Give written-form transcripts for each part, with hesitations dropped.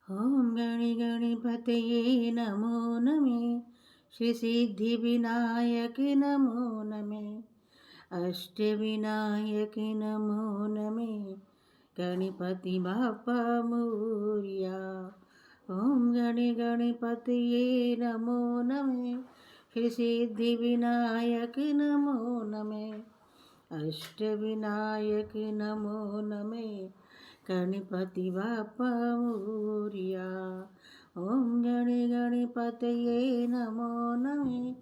ओम गणि गणपतये नमो नमे श्री सिद्धि विनायक नमो नमे अष्टविनायक नमो नमे गणपति बाप्पा मोरिया। ओम गणि गणपतये नमो नमे श्री सिद्धि विनायक नमो नमे अष्टविनायक नमो नमे गणपति बाप्पा मोरिया। ओम गणि गणपतये नमो नमे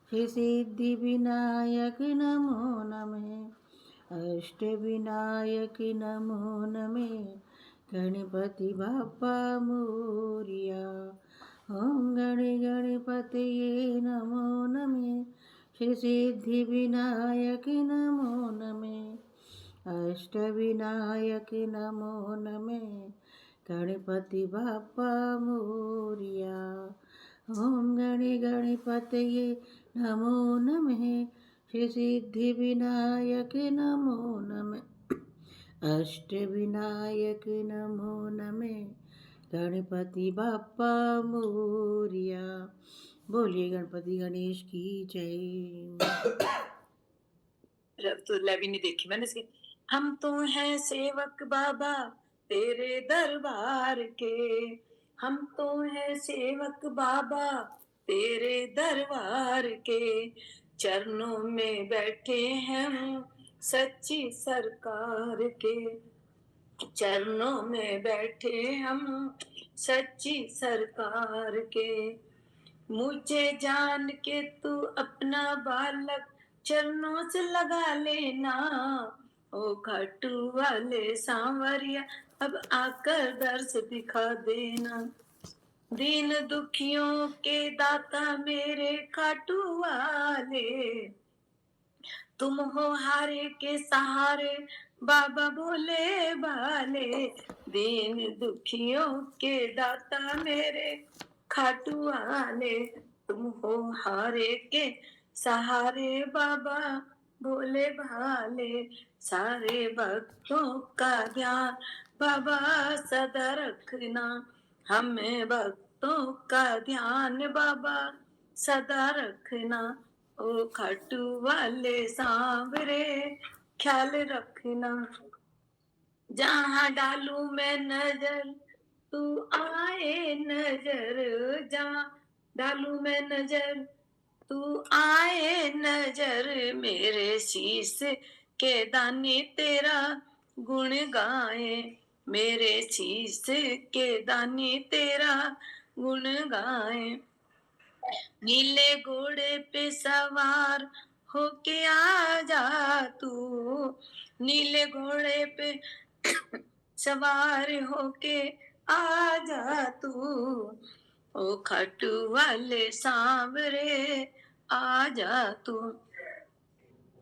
श्री सिद्धि विनायक नमो नमे अष्टविनायक नमो नमे गणपति बाप्पा मोरिया। ओम गणि गणपतये नमो नमे श्री सिद्धि विनायक नमो नमे अष्टविनायक नमो नमे गणपति बाप्पा मोरिया। ओम गणि गणपतये नमो नमे श्री सिद्धि विनायक नमो नमे अष्टविनायक नमो नमे गणपति बाप्पा मोरिया। बोलिए गणपति गणेश की जय। तो लवी नहीं देखी मैंने इसकी। हम तो हैं सेवक बाबा तेरे दरबार के, हम तो हैं सेवक बाबा तेरे दरबार के, चरणों में बैठे हैं हम सच्ची सरकार के, चरणों में बैठे हम सच्ची सरकार के। मुझे जान के तू अपना बालक चरणों से लगा लेना, ओ खाटू वाले सांवरिया अब आकर दर्श दिखा देना। दीन दुखियों के दाता मेरे खाटू वाले, तुम हो हारे के सहारे बाबा भोले भाले। दीन दुखियों के दाता मेरे खाटू वाले, तुम हो हारे के सहारे बाबा भोले भाले। सारे भक्तों का ध्यान बाबा सदा रखना, हमें भक्तों का ध्यान बाबा सदा रखना। ओ खाटू वाले सांवरे ख्याल रखना। जहाँ डालू मैं नजर तू आए नजर, जहाँ डालू मैं नजर तू आए नजर। मेरे शीश के दाने तेरा गुण गाए, मेरे शीश के दाने तेरा गुण गाए। नीले घोड़े पे सवार होके आ जा तू, नीले घोड़े पे सवार होके आ जा तू। ओ खाटू वाले सांवरे आ जा तू।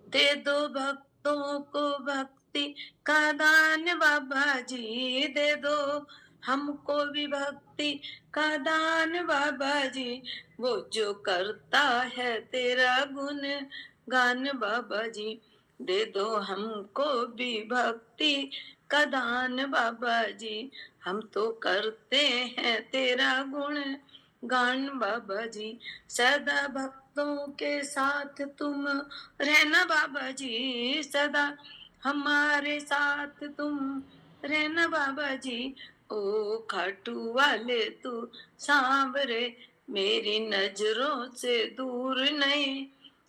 दे दो भक्तों को भक्ति का दान बाबा जी, दे दो हमको भी भक्ति का दान बाबा जी। वो जो करता है तेरा गुण गान बाबा जी, दे दो हमको भी भक्ति का दान बाबा जी। हम तो करते हैं तेरा गुण गान बाबा जी। सदा भक्तों के साथ तुम रहना बाबा जी, सदा हमारे साथ तुम रहना बाबा जी। ओ खाटू वाले तू सांवरे मेरी नजरों से दूर नहीं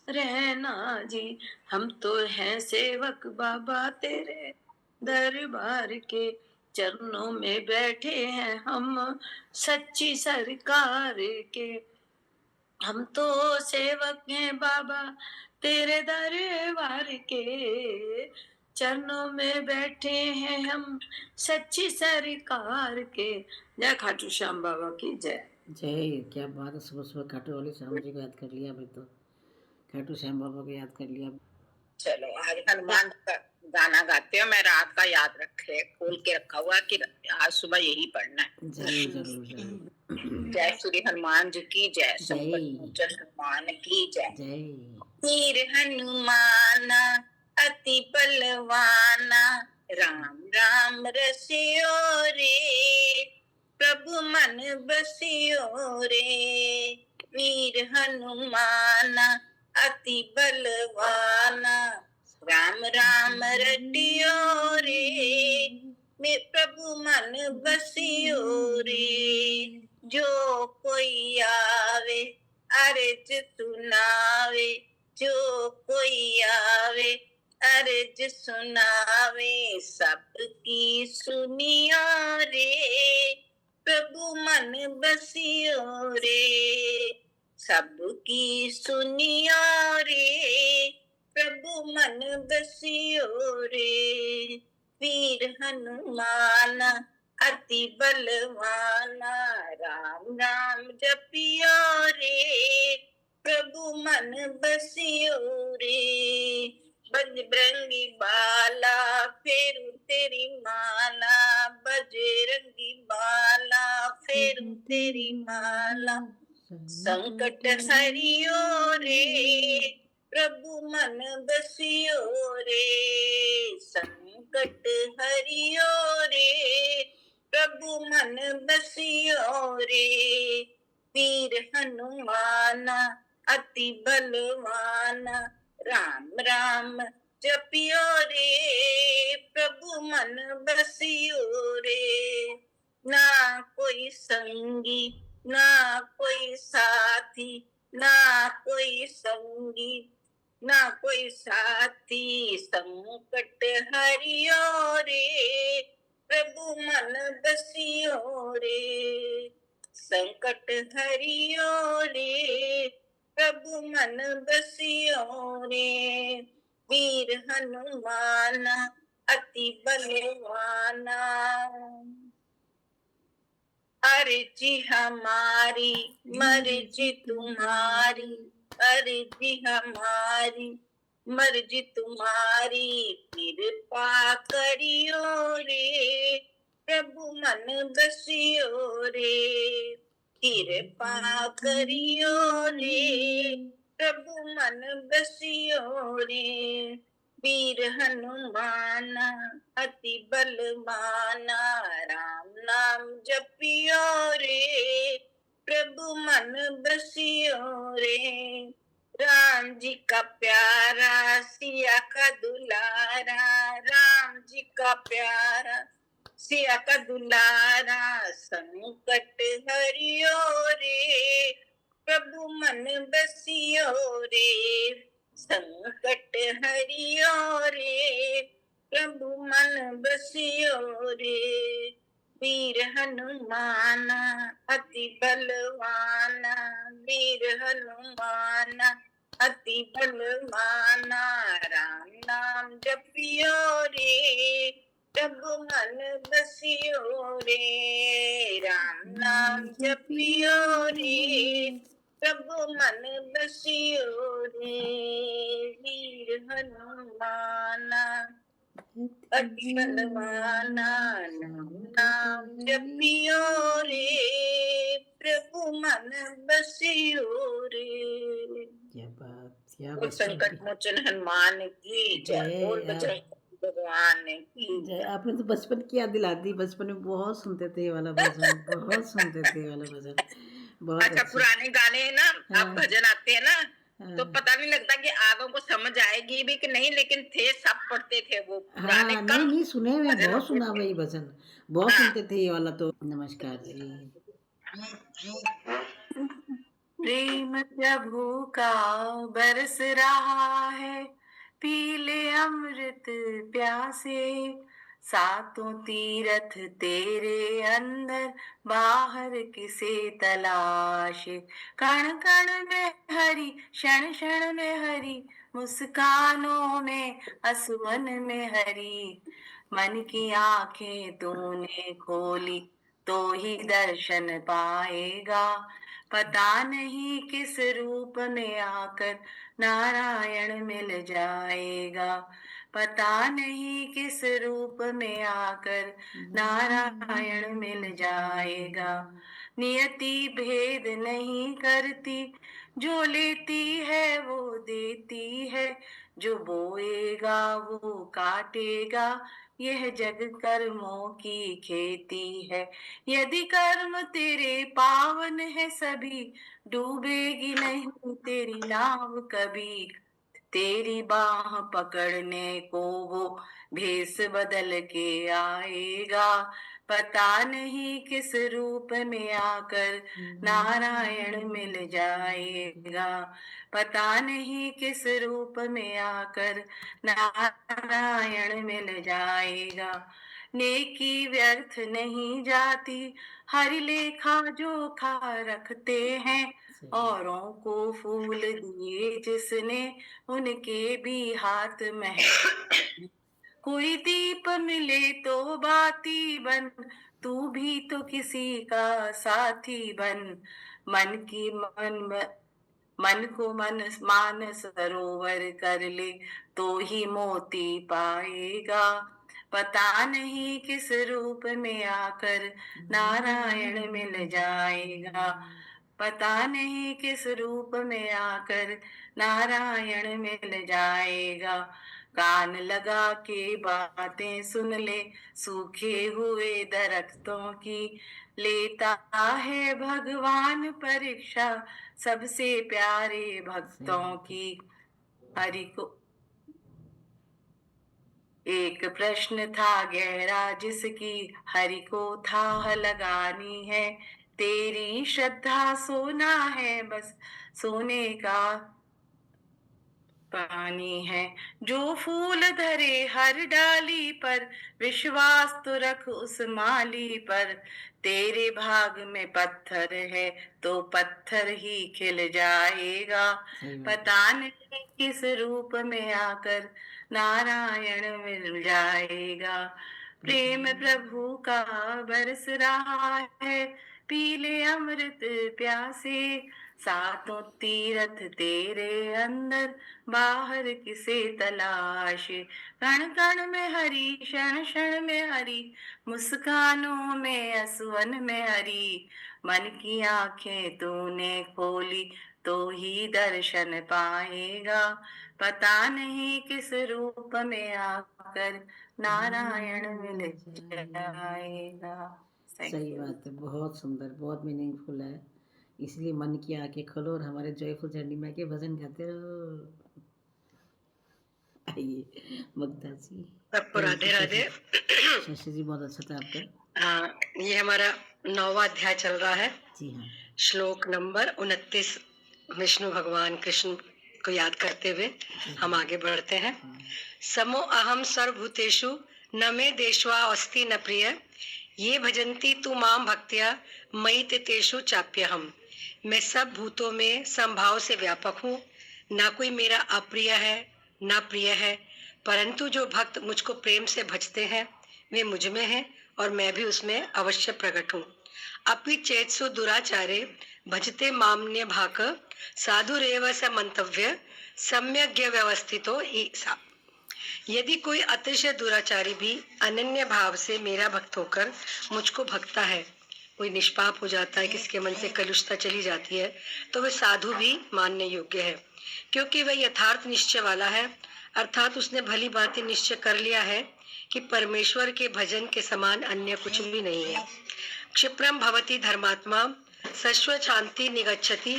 रहना जी। हम तो हैं सेवक बाबा तेरे दरबार के, चरणों में बैठे हैं हम सच्ची सरकार के। हम तो सेवक हैं बाबा तेरे दरबार के, चरणों में बैठे हैं हम सच्ची सरकार के। जय खाटू श्याम बाबा की जय। जय। क्या बात है, सुबह सुबह खाटू वाले श्याम जी को याद कर लिया। अभी तो खाटू श्याम बाबा को याद कर लिया। चलो आज हनुमान का गाना गाते हो, मैं रात का याद रखे खोल के रखा हुआ कि आज सुबह यही पढ़ना है। जरूर जरूर जरूर। जय श्री हनुमान जी की जय, जय संकट मोचन हनुमान की जय। जय। वीर हनुमान अति बलवाना, राम राम रसियो रे, प्रभु मन बसियो रे, वीर हनुमाना अति बलवाना, राम राम रटियो रे, मैं प्रभु मन बसियो रे। जो कोई आवे अर्ज सुनावे, जो कोई आवे अर्ज सुनावे, सबकी सुनियो रे, प्रभु मन बसियो रे, सबकी सुनियो रे, प्रभु मन बसियो रे। वीर हनुमान अति बलवाना, राम राम जपियो रे, प्रभु मन बसियो रे। बजरंगी बाला फेरू तेरी माला, बजरंगी बाला फेरू तेरी माला, संकट हरियो रे, प्रभु मन बसियो रे, संकट हरियो रे, प्रभु मन बसियो रे। वीर हनुमाना अति बलवाना, राम राम जपियो रे, प्रभु मन बसियो रे। ना कोई संगी ना कोई साथी, ना कोई संगी ना कोई साथी, संकट हरियो रे, प्रभु मन बसियो रे, संकट हरियो रे, प्रभु मन बसियो रे। वीर हनुमान अति बलवाना, अर्जी हमारी मर्जी तुम्हारी, अर्जी हमारी मर्जी तुम्हारी, कृपा करियो रे, प्रभु मन बसियो रे, कृपा करियो रे, प्रभु मन बसियो रे। वीर हनुमान अति बलवाना, राम नाम जपियो रे, प्रभु मन बसियो रे। राम जी का प्यारा सिया का दुलारा, राम जी का प्यारा सिया का दुलारा, संकट हरियो रे, प्रभु मन बसियो रे, संकट हरियो रे, प्रभु मन बसियो रे। वीर हनुमान अति बलवाना, वीर हनुमान अति बलवाना, राम नाम जपियो रे, प्रभु मन बसियो रे, राम नाम जपियो रे, प्रभु मन बसियो रे। वीर हनुमान अति बलवाना, नाम जपियो रे, प्रभु मन बसियो रे। क्या बात, क्या बोल बात। संकट मोचन हनुमान की जय, बोल बजरंग भगवान की जय। जय। आपने तो बचपन की याद दिला दी, बचपन में बहुत सुनते थे ये वाला भजन, बहुत सुनते थे ये वाला भजन, बहुत अच्छा, अच्छा। पुराने गाने हैं ना, हाँ। अब भजन आते हैं ना, तो हाँ। पता नहीं लगता कि आगों को समझ आएगी भी कि नहीं, लेकिन थे सब पढ़ते थे वो पुराने हाँ, कम नहीं सुने हुए, भजन बहुत होते सुना थे। हुआ ये भजन, बहुत हाँ। सुनते थे ये वाला तो। नमस्कार जी। प्रेम प्रभु का बरस रहा है, पीले अमृत प्यासे, सातों तीरथ तेरे अंदर, बाहर किसे तलाश, कण कण में हरि, क्षण क्षण में हरि, मुस्कानों में असुवन में हरि। मन की आंखें तूने खोली तो ही दर्शन पाएगा, पता नहीं किस रूप में आकर नारायण मिल जाएगा, पता नहीं किस रूप में आकर नारायण मिल जाएगा। नियति भेद नहीं करती, जो लेती है वो देती है, जो बोएगा वो काटेगा, यह जग कर्मों की खेती है। यदि कर्म तेरे पावन है सभी, डूबेगी नहीं तेरी नाव कभी। तेरी बाह पकड़ने को वो भेष बदल के आएगा, पता नहीं किस रूप में आकर नारायण मिल जाएगा। पता नहीं किस रूप में आकर नारायण मिल जाएगा। नेकी व्यर्थ नहीं जाती, हरि लेखा जोखा रखते हैं। औरों को फूल दिए जिसने, उनके भी हाथ महक। कोई दीप मिले तो बाती बन, तू भी तो किसी का साथी बन। मन को मान सरोवर कर ले, तो ही मोती पाएगा। पता नहीं किस रूप में आकर नारायण मिल जाएगा। पता नहीं किस रूप में आकर नारायण मिल जाएगा। कान लगा के बातें सुन ले, सूखे हुए दरख्तों की। लेता है भगवान परीक्षा, सबसे प्यारे भक्तों की। हरि को एक प्रश्न था गहरा जिसकी, हरि को था लगानी है। तेरी श्रद्धा सोना है, बस सोने का पानी है। जो फूल धरे हर डाली पर, विश्वास तो रख उस माली पर। तेरे भाग में पत्थर है, तो पत्थर ही खिल जाएगा। पता नहीं किस रूप में आकर नारायण मिल जाएगा। प्रेम प्रभु का बरस रहा है, पीले अमृत प्यासे। सातों तीरथ तेरे अंदर, बाहर किसे तलाश। कण कण में हरि, क्षण क्षण में हरि, मुस्कानों में असुवन में हरि। मन की आंखें तूने खोली, तो ही दर्शन पाएगा। पता नहीं किस रूप में आकर नारायण मिल जाएगा। सही बात है, बहुत सुंदर, बहुत मीनिंगफुल है। इसलिए मन की आंखें खोलो और हमारे जॉयफुल जर्नी में के भजन गाते रहो। आइए ममता जी। सबको राधे राधे। शशि जी बहुत अच्छा था आपका। हाँ, ये हमारा 9वां अध्याय चल रहा है। जी हाँ। श्लोक नंबर 29 विष्णु भगवान कृष्ण को याद करते हुए हम आगे बढ़ते हैं। समो अहम सर्वभूतेषु, न मे देशवा अस्ति न प्रिय। ये भजन्ति तु माम भक्त्या, मयि ते तेषु चाप्यहम्। मैं सब भूतों में समभाव से व्यापक हूँ, ना कोई मेरा अप्रिय है ना प्रिय है। परंतु जो भक्त मुझको प्रेम से भजते हैं, वे मुझ में हैं और मैं भी उसमें अवश्य प्रकट हूँ। अपि चेत्सु दुराचारे, भजते माम्य भाक। साधुरेव स मंतव्य, सम्यग् व्यवस्थितो ईसा। यदि कोई अतिशय दुराचारी भी अनन्य भाव से मेरा भक्त होकर मुझको भक्ता है, कोई निष्पाप हो जाता है, किसी के मन से कलुषता चली जाती है, तो वह साधु भी मानने योग्य है, क्योंकि वह यथार्थ निश्चय वाला है। अर्थात उसने भली भांति निश्चय कर लिया है कि परमेश्वर के भजन के समान अन्य कुछ भी नहीं है। क्षिप्रम भवति धर्मात्मा, सश्व शांति निगच्छति।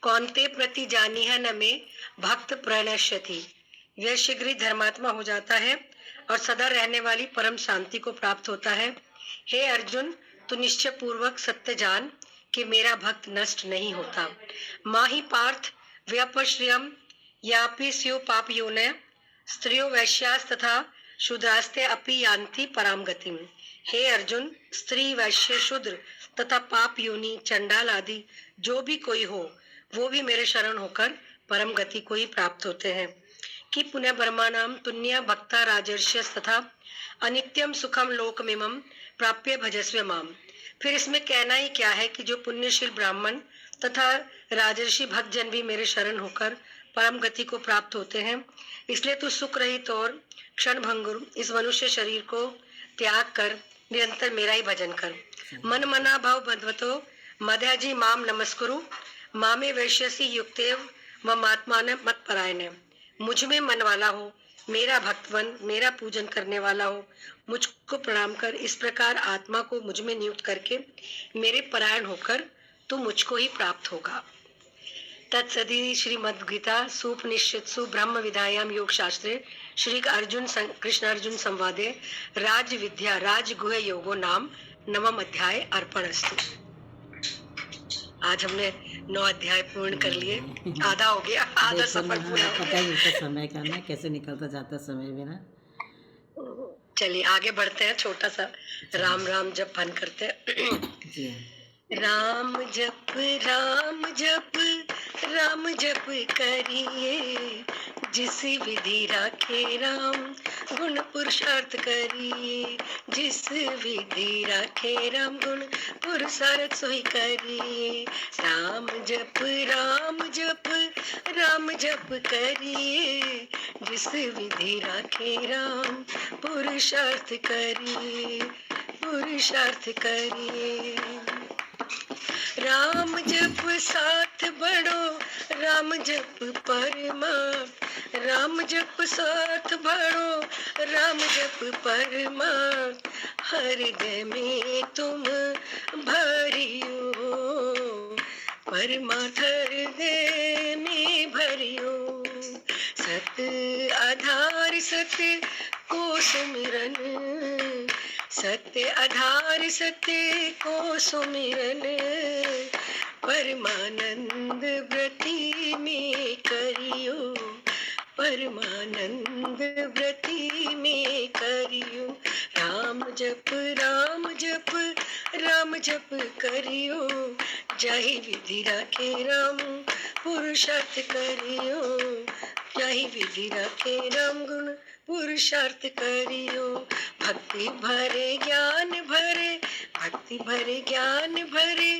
कौनते प्रति जानी है न में भक्त प्रणश्यति। यह शीघ्र ही धर्मात्मा हो जाता है और सदा रहने वाली परम शांति को प्राप्त होता है। हे अर्जुन, तू निश्चय पूर्वक सत्य जान कि मेरा भक्त नष्ट नहीं होता। माहि पार्थ व्यपश्रियम यापि स्यु पाप योनय। स्त्रियो वैश्यास तथा शूद्रास्ते अपि यान्ति पराम गतिम। हे अर्जुन, स्त्री वैश्य शूद्र तथा पाप योनि चंडाल आदि जो भी कोई हो, वो भी मेरे शरण होकर परम गति को ही प्राप्त होते हैं। कि पुनः ब्रह्माणाम तुन्य भक्ता राजर्ष्य तथा अनित्यम सुखम लोकमिमं प्राप्य भजस्व माम। फिर इसमें कहना ही क्या है कि जो पुण्यशील ब्राह्मण तथा राजर्षि भक्त जन भी मेरे शरण होकर परम गति को प्राप्त होते हैं। इसलिए तू सुख रहित और क्षण भंगुर इस मनुष्य शरीर को त्याग कर निरंतर मेरा ही भजन कर। मन मना भाव बंधवतो मध्याजी माम नमस्कुरु। मामे वैश्यसी युक्तेव ममात्मान मत परायण। मुझ में मन वाला हो, मेरा भक्तवन, मेरा पूजन करने वाला हो, मुझको प्रणाम कर। इस प्रकार आत्मा को मुझ में नियुक्त करके मेरे परायण होकर तू मुझको ही प्राप्त होगा। तत्सदी श्रीमद् गीता सुपनिषत्सु ब्रह्म विद्यायाम योग शास्त्रे श्री अर्जुन कृष्ण अर्जुन संवादे राज विद्या राज गुह योगो नाम नवम अध्याय अर्पणस्तु। आज हमने 9 अध्याय पूर्ण कर लिए, आधा हो गया, आधा देखो सफर ना, पूरा हो पता गया। ही नहीं था समय का ना, कैसे निकलता जाता समय भी ना। चलिए आगे बढ़ते हैं, छोटा सा राम राम जप फन करते हैं। जी हाँ। राम जप राम जप राम जप करिए, जिस विधि राखे राम गुण पुरुषार्थ करिए। जिस विधि राखे राम गुण पुरुषार्थ सोई करिए। राम जप राम जप करिए, जिस विधि राखे राम पुरुषार्थ करिए, पुरुषार्थ करिए। राम जप साथ बढ़ो, राम जप परमार्थ। राम जप साथ बढ़ो, राम जप परमार्थ। हृदय में तुम भरियो, परमार्थ हृदय में भरियो। सत्य आधार सत्य को सुमिरन, सत्य आधार सत्य को सुमिरन। परमानंद व्रति में करियो, परमानंद व्रति में करियो। राम जप राम जप करियो, जाहि विधि राखे राम पुरुषार्थ करियो। जाहि विधि राखे राम गुण पुरुषार्थ करियो। भक्ति भरे ज्ञान भरे, भक्ति भरे ज्ञान भरे,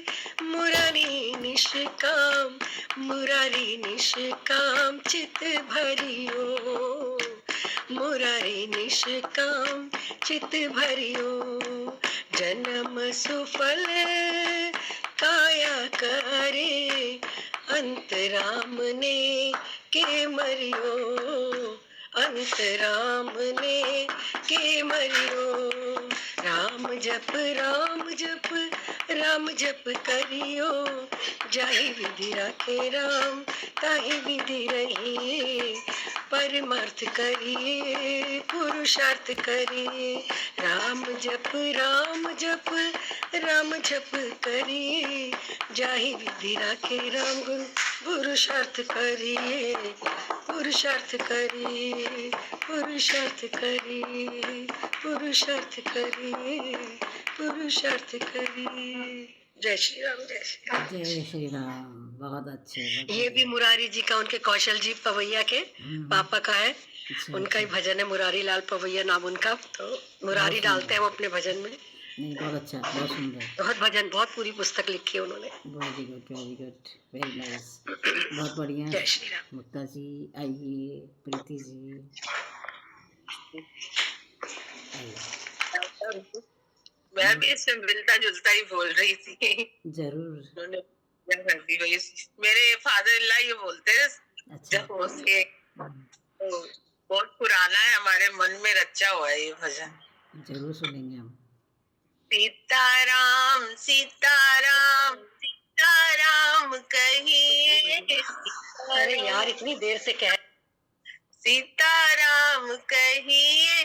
मुरारी निष्काम, मुरारी निष्काम चित भरियो। मुरारी निष्काम चित भरियो। जन्म सुफल काया करे, अंतराम ने के मरियो, अंतराम ने के मरियो। राम जप राम जप करियो, जाहि विधि राखे राम ताहि विधि रहिए। परमार्थ करिए, पुरुषार्थ करिए। राम जप राम जप करिए, जाहि विधि राखे राम गुण पुरुषार्थ करिए, पुरुषार्थ करिए, पुरुषार्थ करिए, पुरुषार्थ करिए, पुरुषार्थ करिए। जय श्री राम, जय श्री राम। जय श्री राम। बहुत अच्छे, बहुत ये भी मुरारी जी का, उनके कौशल जी पवैया के पापा का है। अच्छा, उनका ही भजन है, मुरारी लाल पवैया नाम उनका। तो मुरारी डालते हैं वो अपने भजन में। नहीं, बहुत अच्छा, बहुत सुंदर, बहुत भजन, बहुत पूरी पुस्तक लिखी है उन्होंने। Very good, very good, very nice, बहुत बढ़िया। जय श्री राम। मुक्ता जी आइए, प्रीति जी आइए। मैं भी इससे मिलता जुलता ही बोल रही थी। जरूर। उन्होंने क्या कर दी वही। मेरे फादर इन लॉ ये बोलते हैं अच्छा। जब उसके तो बहुत पुराना है, हमारे मन में रचा हुआ है ये भजन। जरूर सुनेंगे हम। सीताराम सीताराम सीताराम कहिए। अरे यार इतनी देर से कह। सीताराम कहिए,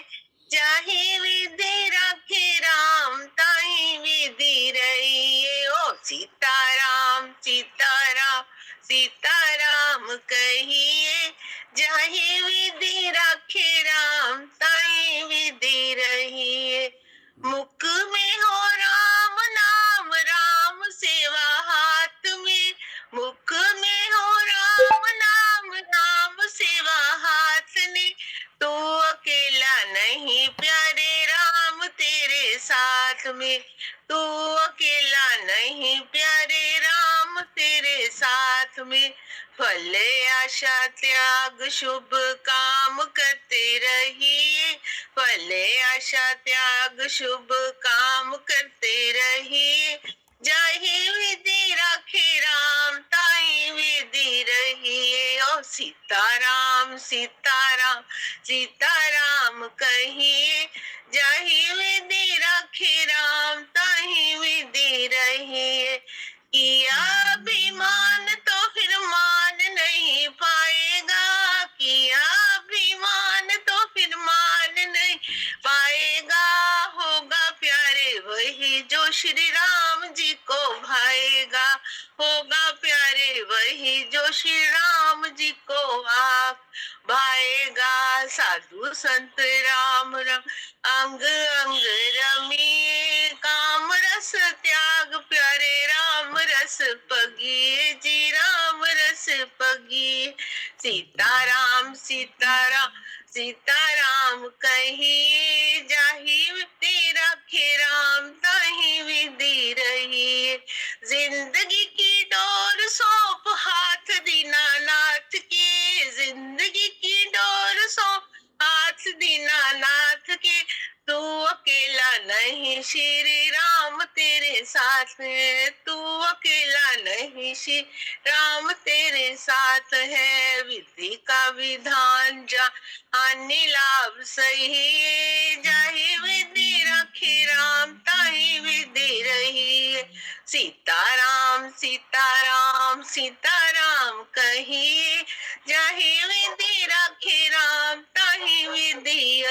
जाहि विधि राखे राम ताहि विधि रहिए। ओ सीताराम सीताराम सीताराम कहिए, जाहि विधि राखे राम ताहि विधि रहिए। मुख में हो राम नाम, राम सेवा हाथ में। मुख में हो राम नाम, राम सेवा हाथ ने। तो अकेला नहीं प्यारे राम तेरे साथ में। तो अकेला नहीं प्यारे राम तेरे साथ में। फल आशा त्याग शुभ काम करते रहिए। फल आशा त्याग शुभ काम करते रहिए। जाहि विधि राखे राम ताहि विधि रहिए। ओ सीताराम सीताराम सीताराम कहिए, जाहि विधि रखे राम ताहि विधि रहिए। किया अभिमान तो फिर मान नहीं पाएगा, किया अभिमान तो फिर मान नहीं पाएगा। होगा प्यारे वही जो श्री राम जी को भाएगा, होगा प्यारे वही जो श्री राम जी को आप भाएगा। साधु संत राम राम अंग अंग रमिए, काम रस त्याग प्यारे राम रस पगिए जी, राम रस पगिए। सीताराम सीताराम सीताराम कहिए, जाहि विधि रखे राम ताहि विधि रहिए। जिंदगी की डोर सौंप हाथ दीनानाथ के, जिंदगी की डोर सौंप हाथ दीनानाथ के। तू अकेला नहीं श्री राम तेरे साथ है, तू अकेला नहीं श्री राम तेरे साथ है। विधि का विधान जा हानि लाभ सही, जाहि विधि रखे राम ताहि विधि रहिए। सीताराम सीताराम सीताराम कहिए, जाहि विधि रखे राम ताहि विधि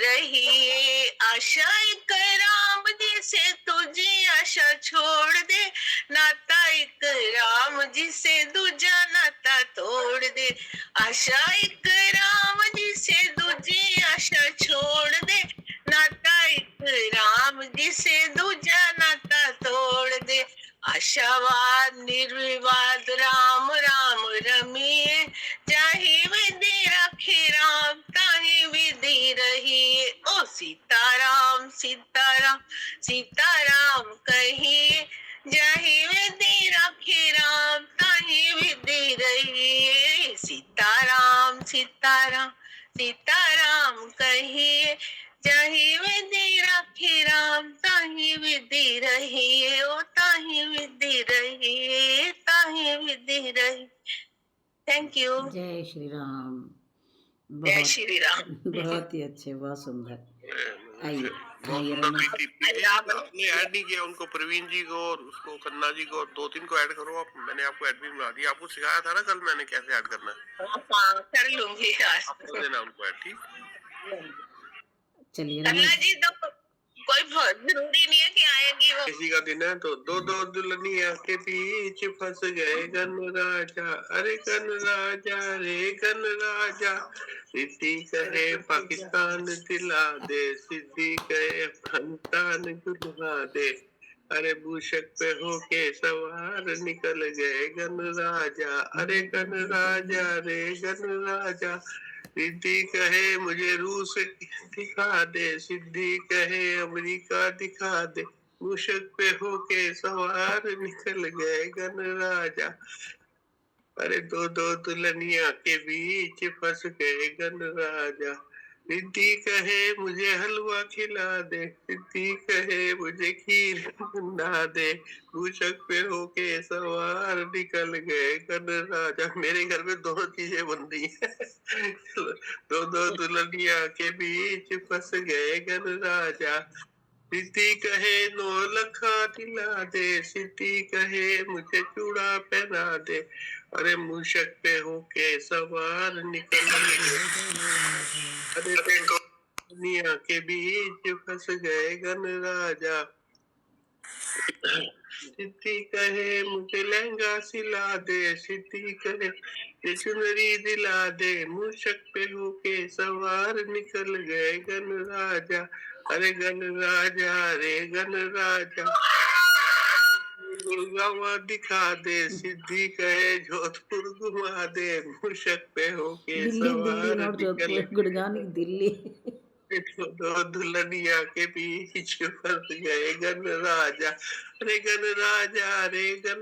रहिए। आशा एक राम जी से तुझे आशा छोड़ दे, नाता एक राम जी से दूजा नाता तोड़ दे। आशा एक राम जी से दूजी आशा छोड़ दे, नाता एक राम जी से दूजा नाता तोड़ दे। आशावाद निर्विवाद राम राम रमिए, जाहि विधि रखे राम ताहि विधि रहिए। ओ सीताराम सीताराम सीताराम कहिए, जाहि विधि रखे राम ताहि विधि रहिए। सीताराम सीताराम सीताराम कहिए, जाहि विधि रखे राम ताहि विधि रहिए। ओ ताहि विधि रहिए, ताहि विधि रहिए। Thank you. जय श्री राम। जय बहुत श्री राम। बहुत ही अच्छे, बहुत सुंदर। आइए बहुत आइए सुंदर रमन। हुई थी। प्लीज आपने ऐड नहीं किया उनको, प्रवीण जी को और उसको खन्ना जी को, 2-3 को ऐड करो आप। मैंने आपको ऐड भी बना दिया, आपको सिखाया था ना कल मैंने कैसे ऐड करना है। हाँ, कर लूंगी आज। आप कर देना उनको ऐड, ठीक। चलिए कन्ना रमन। जी तो कोई बहुत जरूरी नहीं है कि आएगी वो। किसी का दिन है तो दो दो दुल्हनिया के बीच फंस गए गन राजा, अरे गन राजा रे गन राजा। सिद्धि कहे पाकिस्तान दिला दे, सिद्धि कहे अफगानिस्तान दिला दे। अरे बूशक पे होके सवार निकल गए गन राजा, अरे गन राजा रे गन राजा। सिद्धि कहे मुझे रूस दिखा दे, सिद्धि कहे अमेरिका दिखा दे। मूषक पे होके सवार निकल गए गन राजा, अरे दो दो दुल्हनिया के बीच फंस गए गन राजा। सिद्धि कहे मुझे हलवा खिला दे, सिद्धि कहे मुझे खीर बना दे। मूषक पे होके सवार निकल गए गन राजा। मेरे घर में 2 चीजें बन रही है। दो दो दुल्हनिया के बीच फंस गए गन राजा। सिद्धि कहे 9 लखा दिला दे, सिद्धि कहे मुझे चूड़ा पहना दे। अरे मूषक पे होके सवार निकल गए, अरे दुनिया के बीच फंस गए गन राजा। सिद्धि कहे मुझे लहंगा सिला दे, सिद्धि कहे ये चुनरी दिला दे। मूषक पे होके सवार निकल गए गन राजा, अरे गन राजा रे गन राजा। गुड़गांव दिखा दे, सिद्धि कहे जोधपुर घुमा दे। मूषक पे होके दिल्ली दिल्ली सवार नॉट निकल जोधपुर, गुड़गांव नहीं, दिल्ली। दो दुल्हनिया के बीच फंस गए गन राजा, अरे गन राजा रे गन।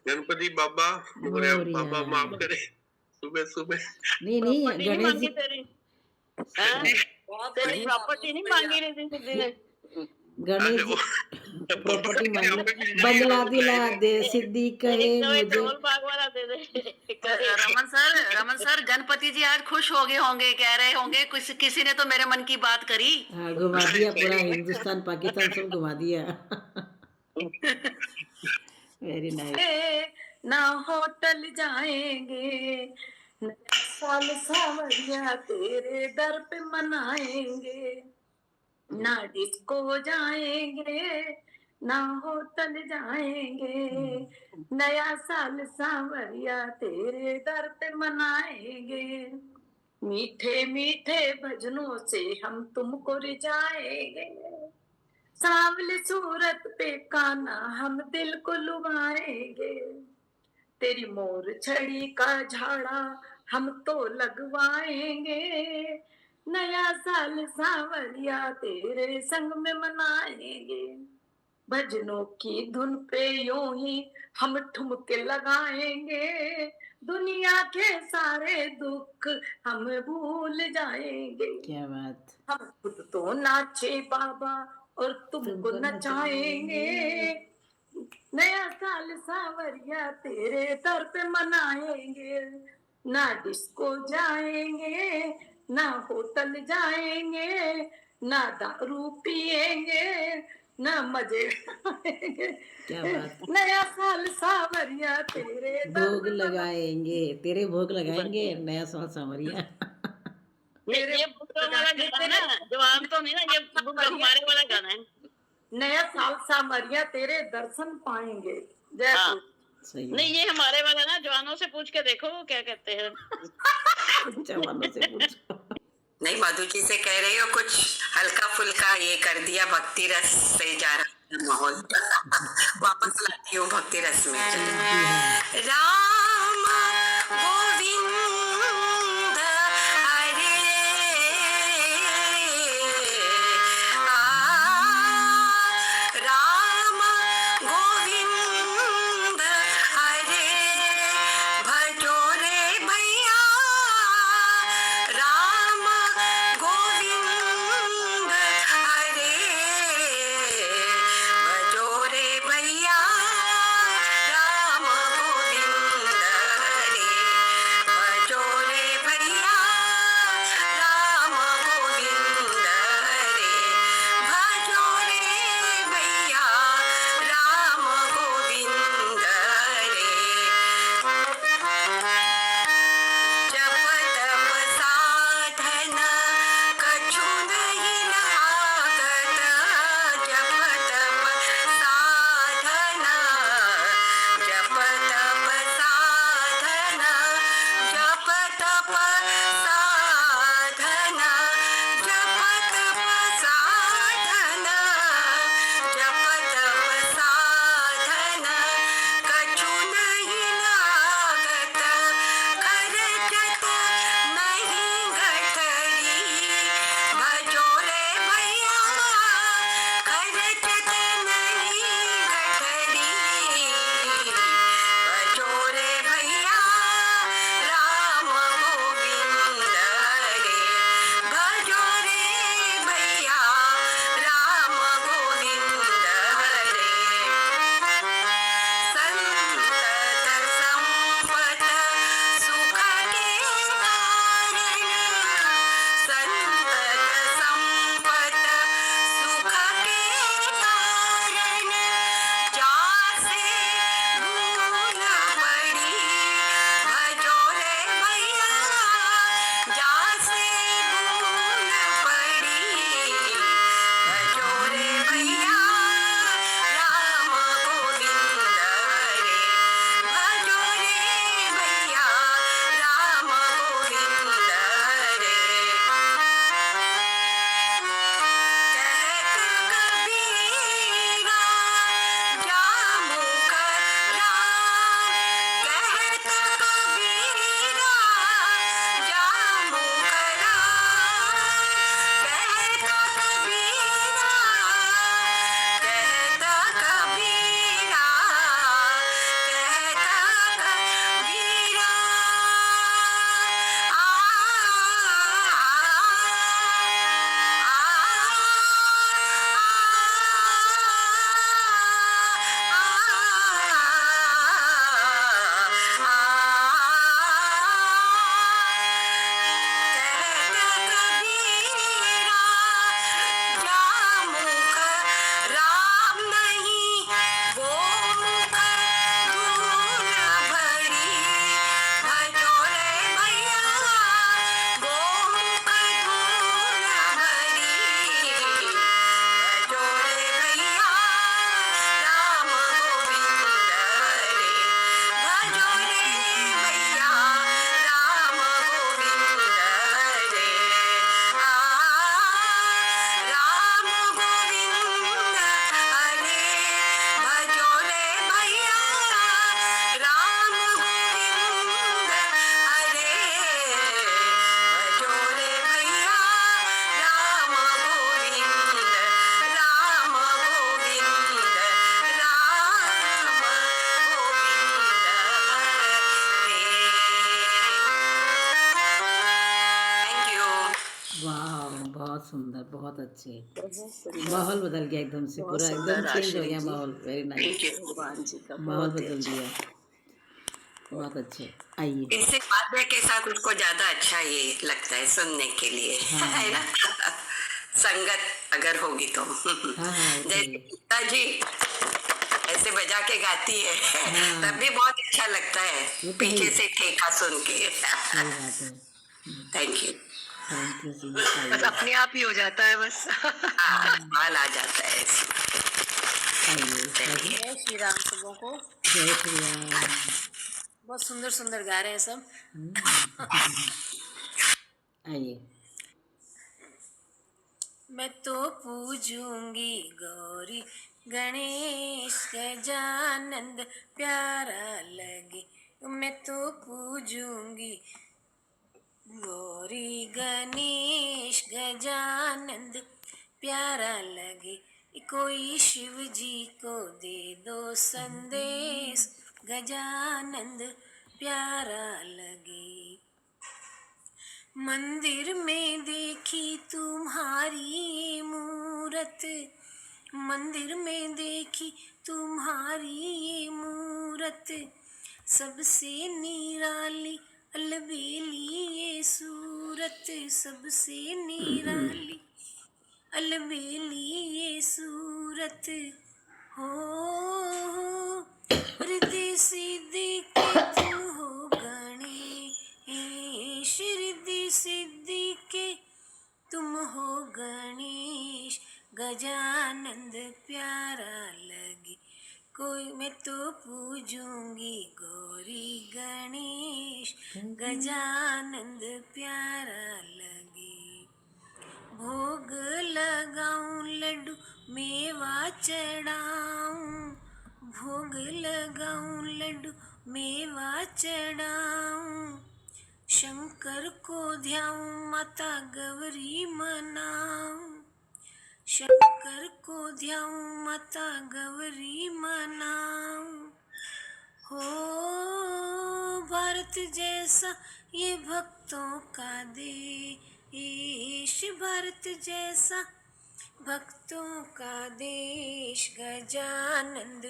गणपति बाबा मोरया, बाबा माफ करे। सुबह सुबह नहीं नहीं गणेश जी प्रॉपर्टी नहीं मांगी रही थी। गणेश जी प्रॉपर्टी मांगी, बंगला दिला दे, सिद्धि कहे मुझे। ढोल बाग वाला दे दे। रमन सर गणपति जी आज खुश हो गए होंगे, कह रहे होंगे कुछ किसी ने तो मेरे मन की बात करी। हाँ, घुमा दिया पूरा हिंदुस्तान पाकिस्तान सब घुमा दिया। Very nice. ना होटल जाएंगे, न साल सावरिया तेरे दर पे मनाएंगे, ना डिस्को जाएंगे, ना होटल जाएंगे, नया साल सावरिया तेरे दर पे मनाएंगे, मीठे मीठे भजनों से हम तुमको रिझाएंगे, सांवली सूरत पे काना हम दिल को लुभाएंगे, तेरी मोर छड़ी का झाड़ा हम तो लगवाएंगे, नया साल सावरिया तेरे संग में मनाएंगे, भजनों की धुन पे यूं ही हम ठुमके लगाएंगे, दुनिया के सारे दुख हम भूल जाएंगे। क्या बात। हम खुद तो नाचे बाबा और तुमको नचाएंगे, नया साल सावरिया तेरे दर पे मनाएंगे, ना डिस्को जाएंगे, ना होटल जाएंगे, ना दारू पिएंगे, ना मजे आएंगे, क्या बात। नया साल सावरिया तेरे भोग लगाएंगे, तेरे भोग लगाएंगे, नया साल सावरिया। ये हमारा गाना है, जवान तो नहीं ना, ये हमारे वाला गाना है। नया साल सावरिया तेरे दर्शन पाएंगे। हाँ। सही नहीं, ये हमारे वाला ना, जवानों से पूछ के देखो वो क्या कहते हैं। जवानों से पूछो। नहीं, मधु जी से कह रही हो कुछ हल्का फुल्का ये कर दिया, भक्ति रस से जा रहा माहौल। वापस लाती हूँ भक्ति रस में। राम गोविंद हरे राम गोविंद हरे भजो रे भैया, राम गोविंद हरे भजो रे भैया, राम गोविंद सुंदर, बहुत अच्छे। बहुत सुंदर, माहौल बदल गया एकदम से, बहुत पूरा सुंदर एकदम चेंज हो आश्रय गया जी। माहौल। वेरी थैंक नाइस, यू भगवान जी का, माहौल बहुत ही बदल अच्छा। दिया, बहुत अच्छे। आइए। इससे वाद्य के साथ उसको ज्यादा अच्छा ये लगता है सुनने के लिए, हाँ है ना। संगत अगर होगी तो हाँ हाँ, वो तो जैसे है। गीता जी ऐसे बजा के गाती है तब भी हाँ, बहुत अच्छा लगता है, वो तो है पीछे ही, से ठेका सुन के। सही बात है। Thank you. थैंक यू जी। बस आइए। अपने आप ही हो जाता है बस। हाँ, कमाल आ जाता है। आइए उषा जी। जय श्री राम सबों को। जय श्री राम। बहुत सुंदर सुंदर गा रहे हैं सब। आइए। मैं तो पूजूंगी गौरी गणेश गजानंद प्यारा लगे। मैं तो पूजूंगी गौरी गणेश गजानंद प्यारा लगे। कोई शिव जी को दे दो संदेश, गजानंद प्यारा लगे। मंदिर में देखी तुम्हारी ये मूरत, मंदिर में देखी तुम्हारी ये मूरत, सबसे निराली अलबेली ये सूरत, सबसे निराली अलबेली ये सूरत। हो हृदय सिद्धि के तुम हो गणेश, हृदय सिद्धि के तुम हो गणेश, गजानंद प्यारा लगे। कोई मैं तो पूजूंगी गौरी गणेश गजानंद प्यारा लगे। भोग लगाऊं लड्डू मेवा चढ़ाऊं, भोग लगाऊं लड्डू मेवा चढ़ाऊं, शंकर को ध्याऊं माता गौरी मनाऊं, शंकर को ध्याऊं माता गौरी मनाऊं। हो भारत जैसा ये भक्तों का देश, भारत जैसा भक्तों का देश, गजानंद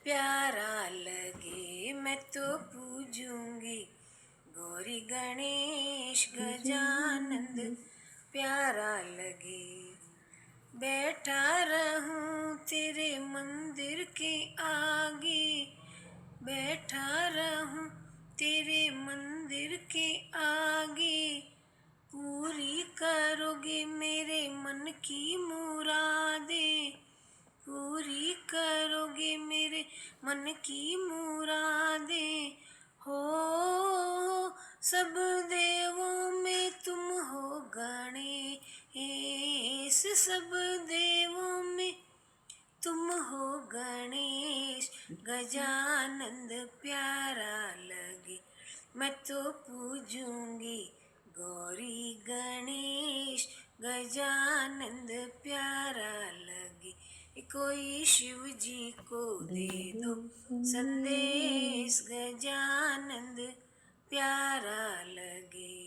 प्यारा लगे। मैं तो पूजूंगी गौरी गणेश गजानंद प्यारा लगे। बैठा रहूं तेरे मंदिर के आगे, बैठा रहूं तेरे मंदिर के आगे, पूरी करोगे मेरे मन की मुरादें, पूरी करोगे मेरे मन की मुरादें। हो सब देवों में तुम हो गणेश, सब देवों में तुम हो गणेश, गजानंद प्यारा लगे। मैं तो पूजूंगी गौरी गणेश गजानंद प्यारा लगे। कोई शिव जी को दे दो संदेश, गजानंद प्यारा लगे।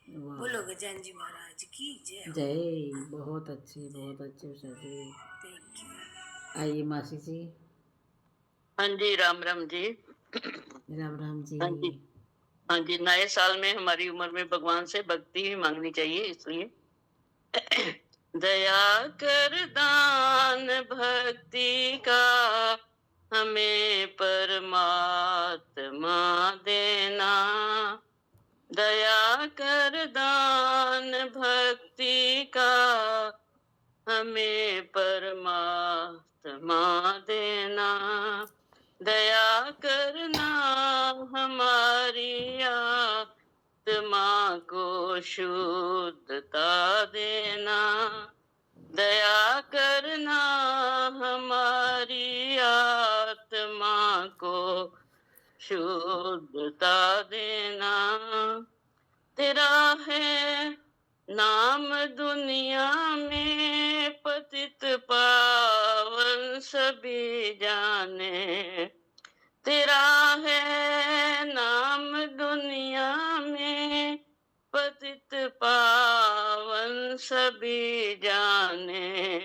वाह, बोलो गजानन जी महाराज की जय हो। जय। बहुत अच्छे उषा जी। Thank you. आइए मासी जी। हाँ जी, राम राम जी। राम राम जी। हाँ जी, हाँ जी। नए साल में हमारी उम्र में भगवान से भक्ति ही मांगनी चाहिए, इसलिए दया कर दान भक्ति का हमें परमात्मा देना, दया कर दान भक्ति का हमें परमात्मा देना, दया करना हमारी आत्मा को शुद्धता देना, दया करना हमारी आत्मा को शुद्धता देना। तेरा है नाम दुनिया में पतित पावन सभी जाने, तेरा है नाम दुनिया में पतित पावन मन सभी जाने,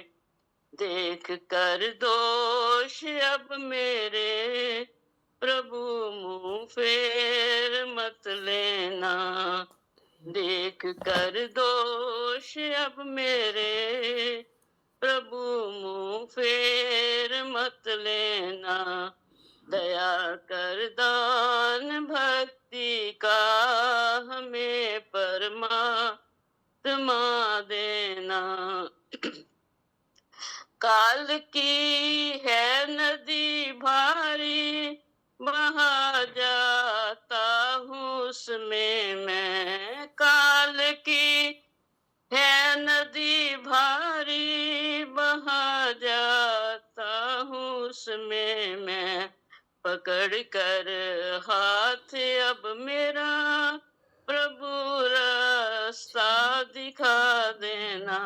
देख कर दोष अब मेरे, प्रभु मुँह फेर मत लेना। देख कर दोष अब मेरे, प्रभु मुँह फेर मत लेना। दया कर दान भक्ति का हमें परमात्मा देना। काल की है नदी भारी, बहा जाता हूँ उसमें मैं। काल की है नदी भारी, बहा जाता हूँ उसमें मैं। पकड़ कर हाथ अब मेरा, प्रभु रास्ता दिखा देना।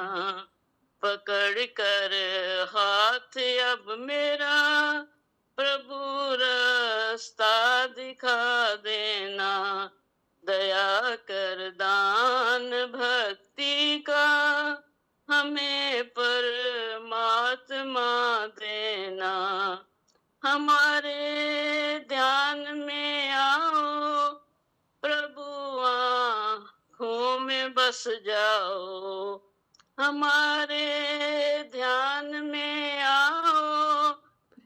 पकड़ कर हाथ अब मेरा, प्रभु रास्ता दिखा देना। दया कर दान भक्ति का हमें परमात्मा देना। हमारे ध्यान में आओ, प्रभु आँखों में बस जाओ। हमारे ध्यान में आओ,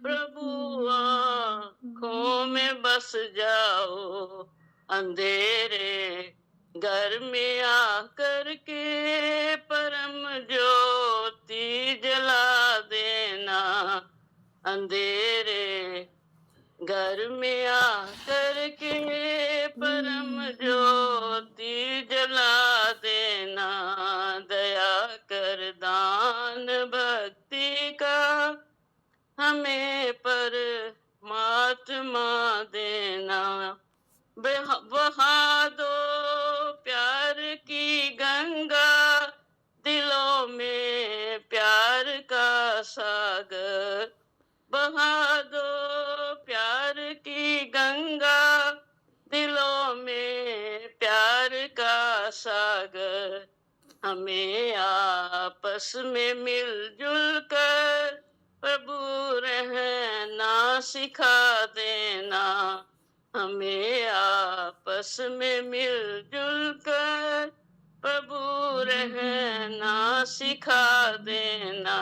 प्रभु आँखों में बस जाओ। अंधेरे घर में आकर के परम ज्योति जला देना। अंधेरे घर में आकर के परम ज्योति जला देना। दया कर दान भक्ति का हमें परमात्मा देना। बहा दो प्यार की गंगा, दिलों में प्यार का सागर। बहा दो प्यार की गंगा, दिलों में प्यार का सागर। हमें आपस में मिलजुल कर प्रभु रहना सिखा देना। हमें आपस में मिलजुल कर प्रभु रहना सिखा देना।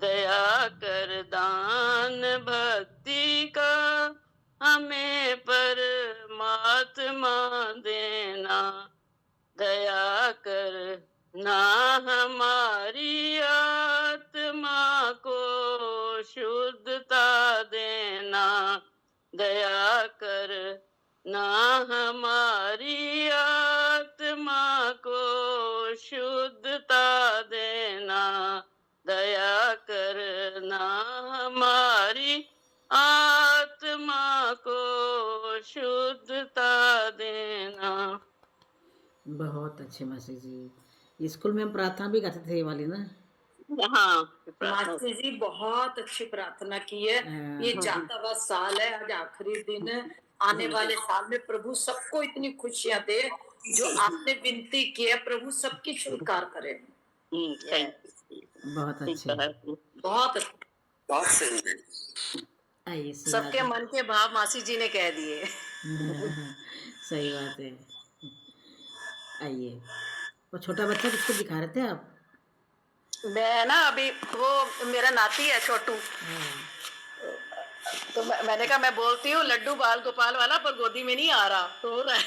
दया कर दान भक्ति का हमें परमात्मा देना। दया कर ना हमारी आत्मा को शुद्धता देना। दया कर ना हमारी आत्मा को शुद्धता देना। दया कर ना हमारी आत्मा को शुद्धता देना। बहुत अच्छे मासी जी। स्कूल में हम प्रार्थना भी गाते थे ये वाली ना। हाँ, मास्टर जी बहुत अच्छी प्रार्थना की है। ये जाता हुआ साल है, आज आखिरी दिन है। आने वाले साल में प्रभु सबको इतनी खुशियां दे जो आपने विनती की है, प्रभु सबकी स्वीकार करे। बहुत अच्छे, बहुत अच्छे। बहुत सही। आइए सबके मन के भाव मासी जी ने कह दिए। सही बात है। आइए, वो छोटा बच्चा किसको दिखा रहे थे आप? मैं ना अभी वो मेरा नाती है छोटू, तो मैंने कहा मैं बोलती हूँ लड्डू बाल गोपाल वाला, पर गोदी में नहीं आ रहा, तो हो रहा है।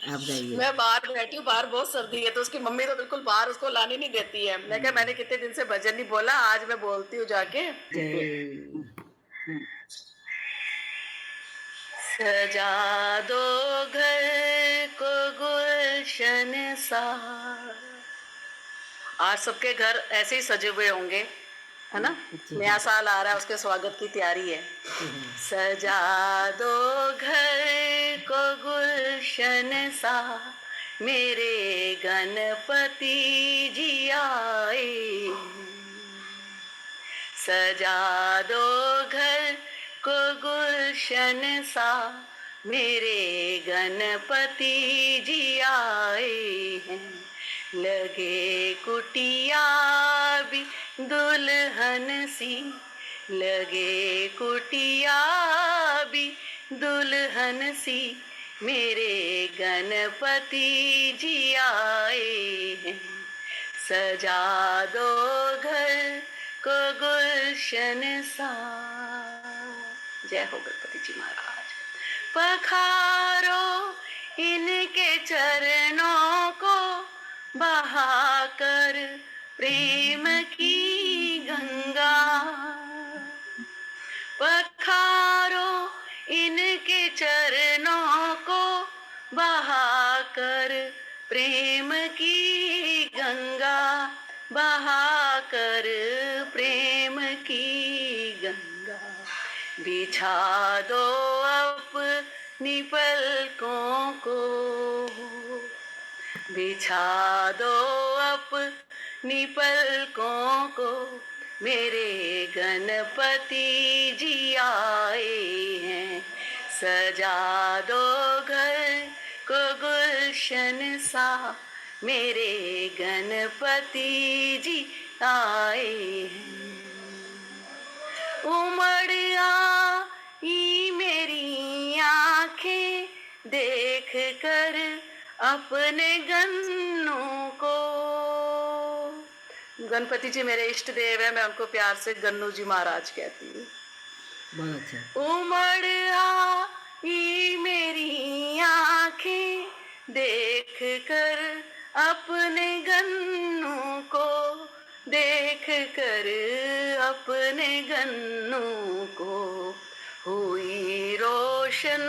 आप जाइए। मैं बाहर बैठी हूँ, बाहर बहुत सर्दी है, तो उसकी मम्मी तो बिल्कुल बाहर उसको लाने नहीं देती है। मैं कहा मैंने कितने दिन से भजन नहीं बोला, आज मैं बोलती हूँ जाके। सजा दो घर को गुलशन सा। आज सबके घर ऐसे ही सजे हुए होंगे, है ना? नया साल आ रहा है, उसके स्वागत की तैयारी है। सजा दो घर को गुलशन सा, मेरे गणपति जी आए। सजा दो घर को गुलशन सा, मेरे गणपति जी आए हैं। लगे कुटिया भी दुल्हन सी, लगे कुटिया भी दुल्हन सी, मेरे गणपति जी आए हैं। सजा दो घर को गुलशन सा। जय हो गणपति जी महाराज। पखारो इनके चरणों को, बहाकर प्रेम की गंगा। पखारो इनके चरणों को, बहाकर प्रेम की गंगा, बहाकर प्रेम की गंगा। बिछा दो अपनी पलकों को, बिछा दो अपनी पलकों को, मेरे गणपति जी आए हैं। सजा दो घर को गुलशन सा, मेरे गणपति जी आए हैं। उमड़ आई मेरी आंखें देख कर अपने गन्नू को। गणपति जी मेरे इष्ट देव है, मैं उनको प्यार से गन्नू जी महाराज कहती हूँ। बहुत अच्छा। उमड़ आई मेरी आंखें देख कर अपने गन्नू को, देख कर अपने गन्नू को। हुई रोशन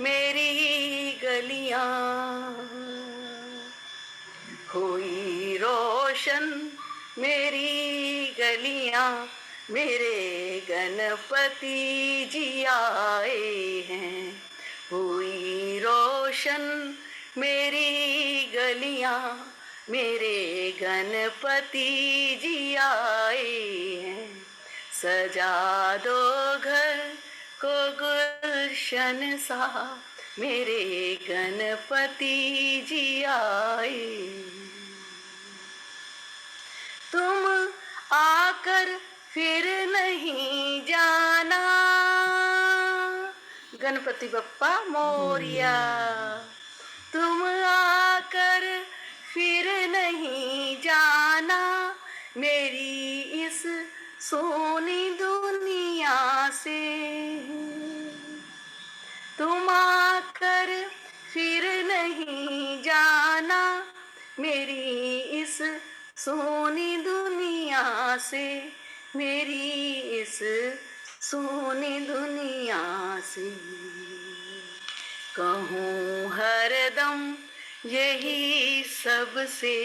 मेरी गलियां, हुई रोशन मेरी गलियां, मेरे गणपति जी आए हैं। हुई रोशन मेरी गलियां, मेरे गणपति जी आए हैं। सजा दो घर को गुलशन सा, मेरे गणपति जी आए। तुम आकर फिर नहीं जाना, गणपति बप्पा मोरिया। तुम आकर फिर नहीं जाना, मेरी इस सोनी दुनिया से। तुम आकर फिर नहीं जाना, मेरी इस सोनी दुनिया से, मेरी इस सोनी दुनिया से। कहूँ हरदम यही सबसे,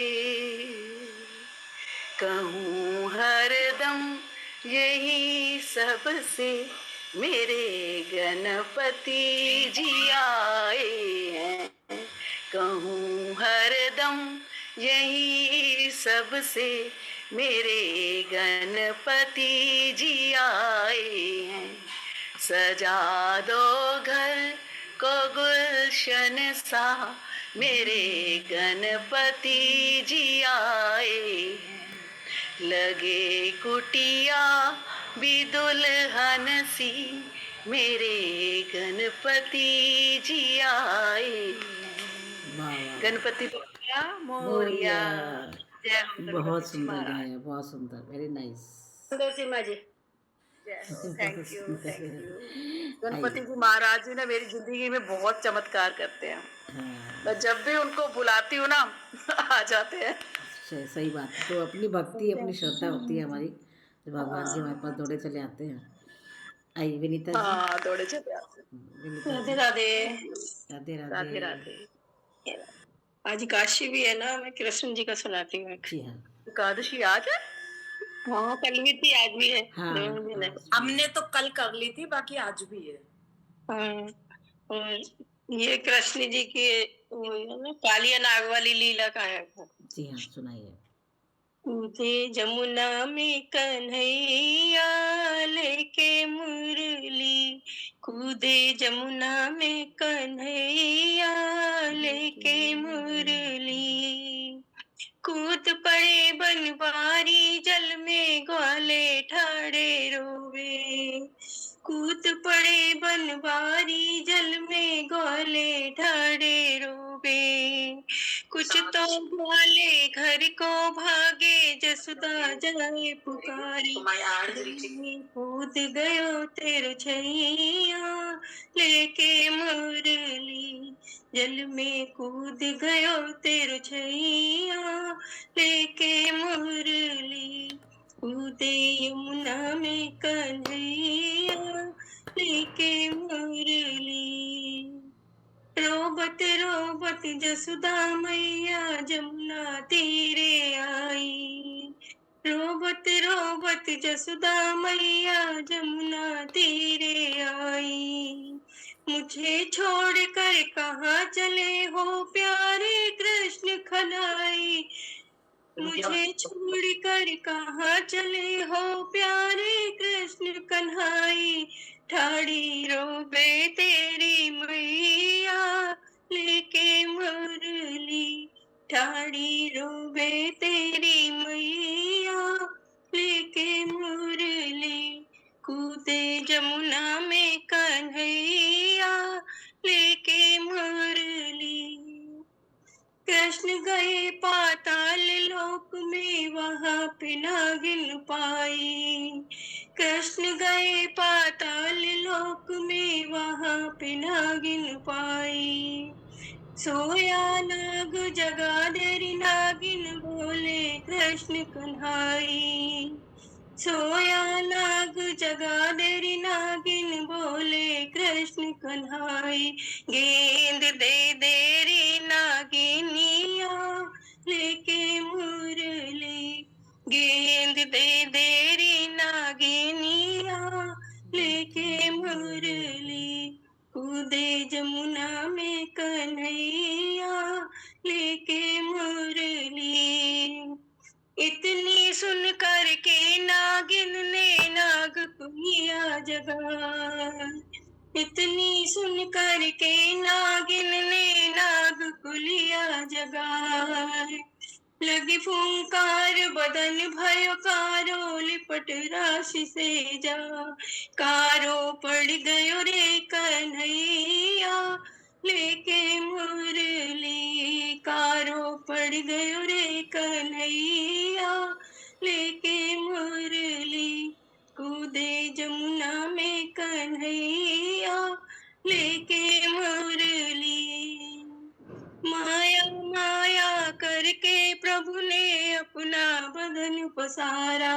कहूँ हरदम यही सबसे, मेरे गणपति जी आए हैं। कहूँ हरदम यही सबसे, मेरे गणपति जी आए हैं। सजा दो घर को गुलशन सा, मेरे गणपति जी आए हैं। लगे कुटिया भी दुल्हन सी, मेरे गणपति जी आए हैं। गणपति बप्पा मोरिया। जय हो गणपति बहुत जी सुंदर महाराज। गाया, बहुत सुंदर, very nice. Sundar Simha ji, thank you, thank you. Ganapati ji Maharaj ji ने मेरी जिंदगी में बहुत चमत्कार करते हैं। हाँ, मैं जब भी उनको बुलाती हूँ ना आ जाते हैं। सही बात है। तो अपनी भक्ति, अपनी श्रद्धा होती है हमारी, तो भगवान जी हमारे पास दौड़े चले आते हैं। आई विनीता जी। हाँ, दौड़े चले आते हैं। विनीता राधे जी, राधे राधे राधे राधे। आज काशी भी है ना, मैं कृष्ण जी का सुनाती हूँ। जी हाँ। एकादशी आज है? हाँ, कल भी थी, आज भी है। हाँ, दोनों दिन है। हमने तो कल कर ली थी, बाकी आज भी है। हाँ, और ये कृष्ण जी की वो है ना, कालिया नाग वाली लीला का है। जी हाँ, सुनाइए। कूदे जमुना में कन्हैया लेके मुरली, कूदे जमुना में कन्हैया लेके मुरली, कूद पड़े बनवारी जल में ग्वाले ठाड़े रोवे। कूद पड़े बनवारी जल में ग्वाले ठाड़े रोवे। कुछ तो ग्वाले घर को भागे जसुदा जाए पुकारी। जल में कूद गयो तेरो छैया लेके मुरली। जल में कूद गयो तेरो छैया लेके मुरली। कूदे यमुना में कन्हैया लेके मुरली। रोबत रोबत जसुदा मैया जमुना तीरे आई। रोबत रोबत जसुदा मैया जमुना तीरे आई। मुझे छोड़ कर कहाँ चले हो प्यारे कृष्ण खनाई। मुझे छोड़ कर कहाँ चले हो प्यारे कृष्ण कन्हाई। ठाड़ी रोबे तेरी मैया लेके मुरली। ठाड़ी रोबे तेरी मैया लेके मुरली। कूदे जमुना में कन्हैया लेके मुरली। कृष्ण गए पाताल लोक में वहाँ पे नागिन पाई। कृष्ण गए पाताल लोक में वहाँ पे नागिन पाई। सोया नाग जगा देरी नागिन बोले कृष्ण कन्हाई। सोया नाग जगा देरी नागिन बोले कृष्ण कन्हाई। गेंद दे देरी नागिनिया लेके मुरली। गेंद दे देरी नागिनिया लेके मुरली। कूदे जमुना में कन्हैया लेके मुरली। इतनी सुन कर के नागिन ने नाग कुनिया जगा। इतनी सुन कर के नागिन ने नाग कुलिया जगा। लगी फूंकार बदन भयो कारो लिपट राशि से जा। कारो पड़ गयो रे कन्हैया लेके मुरली। कारो पड़ गयो रे कन्हैया लेके मुरली। कूदे जमुना में कन्हैया लेके मुरली। माया माया करके प्रभु ने अपना बदन पसारा।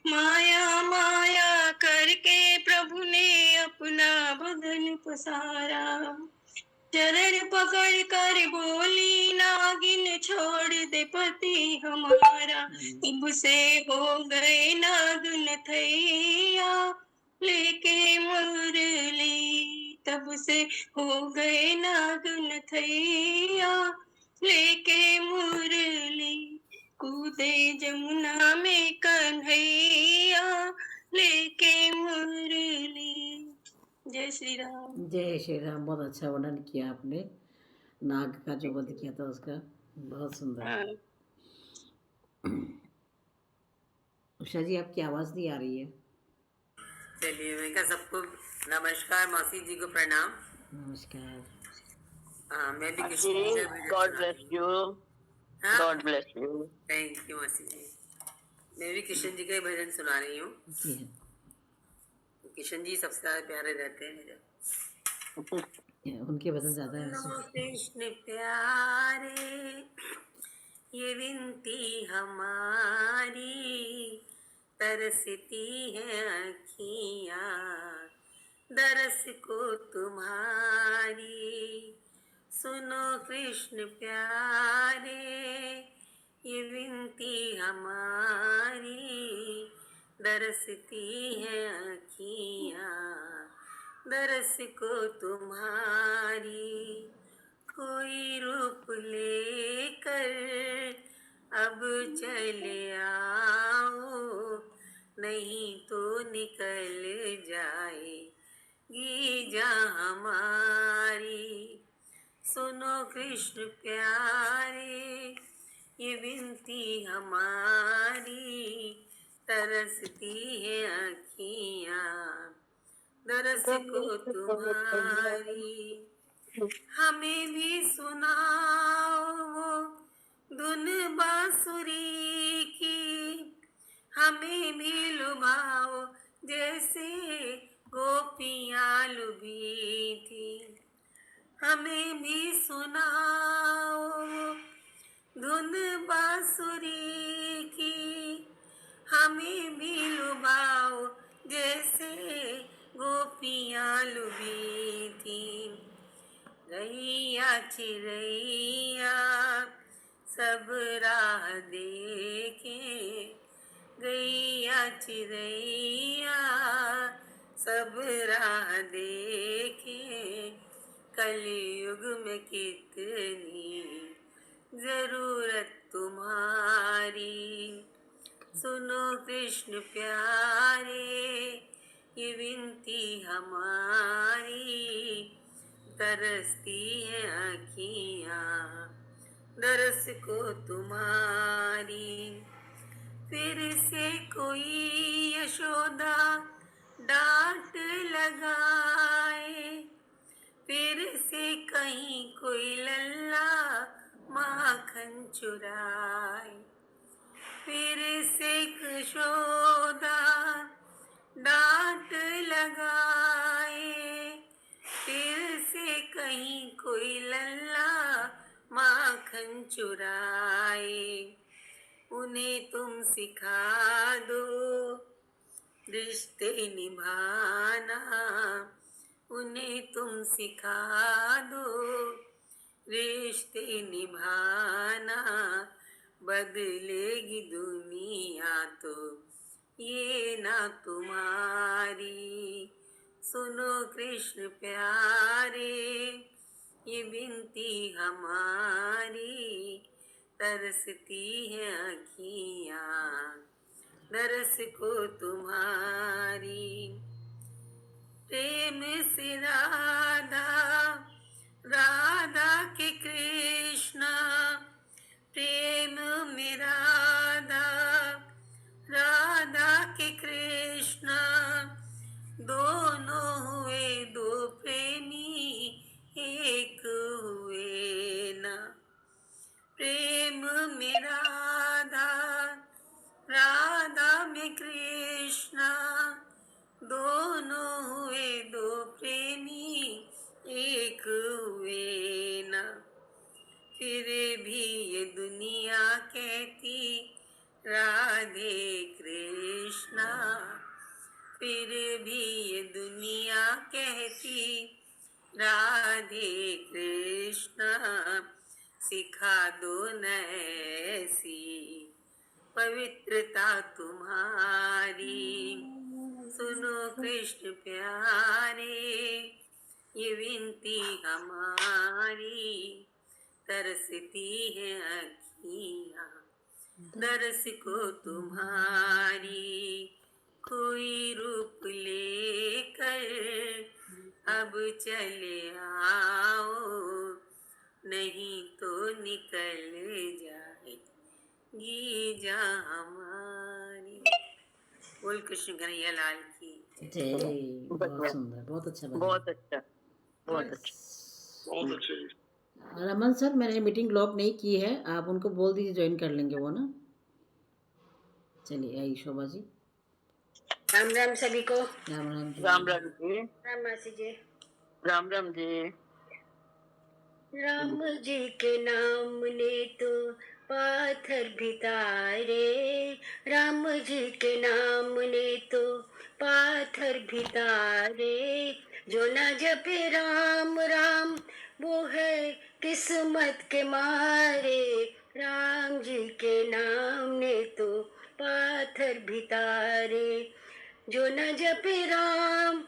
माया माया करके प्रभु ने अपना बदन पसारा। चरण पकड़ कर बोली नागिन छोड़ दे पति हमारा। तब से हो गए नागिन थैया लेके मुरली। तब से हो गए नागिन थैया लेके मुरली। कूदे जमुना में कन्हैया लेके मुरली। जय श्री राम। जय श्री राम। बहुत अच्छा वर्णन किया आपने नाग का जो वध किया था उसका, बहुत सुंदर। उषा जी आपकी आवाज नहीं आ रही है। चलिए मैं क्या सबको नमस्कार, मौसी जी को प्रणाम। नमस्कार। हाँ, मैं भी कृष्ण जी का भजन गॉड सुना ब्लेस रही यू। हूँ। हाँ? God bless you. Thank you मौसी जी। मैं भी कृष्ण जी का ही भजन सुना रही हूँ। जी कृष्ण जी सबसे ज्यादा प्यारे रहते हैं मेरे। उनके भजन ज्यादा है सुनो वैसे। कृष्ण प्यारे ये विनती हमारी, तरसती है अखियाँ दरस को तुम्हारी। सुनो कृष्ण प्यारे ये विनती हमारी, दरसती है अखियाँ दरस को तुम्हारी। कोई रूप लेकर अब चले आओ, नहीं तो निकल जाएगी जान हमारी। सुनो कृष्ण प्यारे ये विनती हमारी, तरसती है आँखियाँ दरस को तुम्हारी। हमें भी सुनाओ वो धुन बांसुरी की, हमें भी लुभाओ जैसे गोपियाँ लुभी थी। हमें भी सुनाओ धुन बांसुरी की, हमें भी लुभाओ जैसे गोपियाँ लुभी थी। गैया चिड़ैया सब राह देखे, गैया चिड़ैया सब राह देखे, कलयुग में कितनी जरूरत तुम्हारी। सुनो कृष्ण प्यारे ये विनती हमारी, तरसती है आँखियाँ दरस को तुम्हारी। फिर से कोई यशोदा डांट लगाए, फिर से कहीं कोई लल्ला माखन चुराए, फिर से यशोदा डांट लगाए, फिर से कहीं कोई लल्ला माखन चुराए। उन्हें तुम सिखा दो रिश्ते निभाना, उन्हें तुम सिखा दो रिश्ते निभाना। बदलेगी दुनिया तो ये ना तुम्हारी। सुनो कृष्ण प्यारे ये विनती हमारी, तरसती है आँखियाँ दरस को तुम्हारी। प्रेम से राधा राधा के कृष्णा, प्रेम में राधा राधा के कृष्णा, दोनों हुए दो प्रेमी एक हुए ना। प्रेम में राधा राधा में कृष्णा, दोनों हुए दो प्रेमी एक हुए ना। फिर भी ये दुनिया कहती राधे कृष्णा, फिर भी ये दुनिया कहती राधे कृष्णा। सिखा दो न ऐसी पवित्रता तुम्हारी। सुनो कृष्ण प्यारे ये विनती हमारी, तरसती है आँखियाँ दरस को तुम्हारी। कोई रूप लेकर अब चले आओ, नहीं तो निकल जाएगी जान हमारी। बोल कृष्ण कन्हैया लाल की जय। बहुत सुंदर, बहुत अच्छा बजा। बहुत अच्छा, बहुत अच्छा। बहुत अच्छे जी। रमन सर मैंने मीटिंग लॉक नहीं की है, आप उनको बोल दीजिए ज्वाइन कर लेंगे वो ना। चलिए आई शोभा जी। राम राम सभी को। राम राम जी। राम राम जी। राम मासी जी। राम राम जी। राम जी के नाम ने तो पाथर भी तारे, राम जी के नाम ने तो पाथर भी तारे। जो न जपे राम राम वो है किस्मत के मारे, राम जी के नाम ने तो पाथर भी तारे। जो न जपे राम,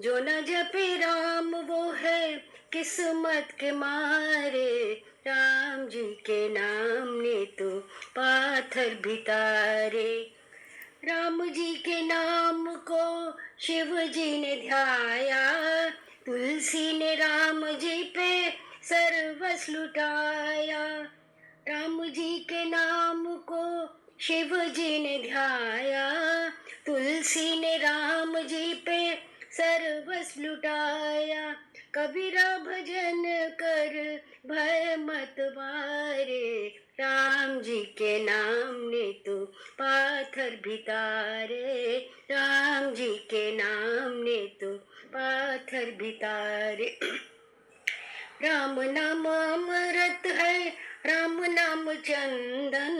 जो न जपे राम वो है किस्मत के मारे, राम जी के नाम ने तो पाथर भी तारे। राम जी के नाम को शिव जी ने ध्याया, तुलसी ने राम जी पे सर्वस्व लुटाया। राम जी के नाम को शिव जी ने ध्याया, तुलसी ने राम जी पे सर्वस्व लुटाया। कबीरा भजन कर भय मत बारे, राम जी के नाम ने तो पाथर भितारे, राम जी के नाम ने तो पाथर भितारे। राम नाम अमृत है, राम नाम चंदन,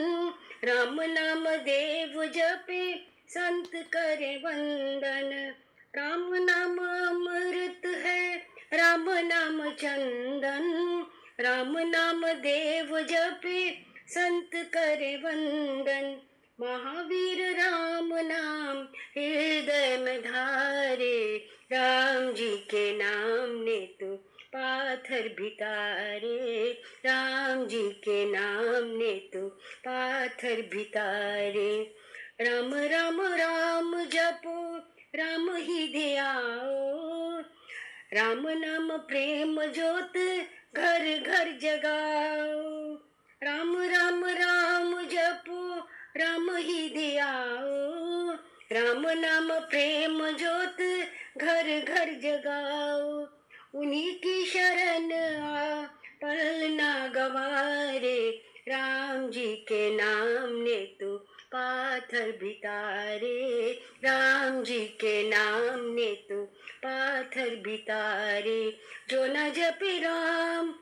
राम नाम देव जपे संत करे वंदन। राम नाम अमृत है, राम नाम चंदन, राम नाम देव जपे संत करे वंदन। महावीर राम नाम हृदय में धारे, राम जी के नाम ने तो पाथर भितारे, राम जी के नाम ने तो पाथर भितारे। राम राम राम जपो राम ही ध्याओ, राम नाम प्रेम ज्योत घर घर जगाओ। राम राम राम जपो राम ही ध्याओ, राम नाम प्रेम ज्योत घर घर जगाओ। उन्हीं की शरण आ पल ना गवारे, राम जी के नाम ने तो पाथर भितारे, राम जी के नाम ने तो पाथर भितारे। जो न जपे राम,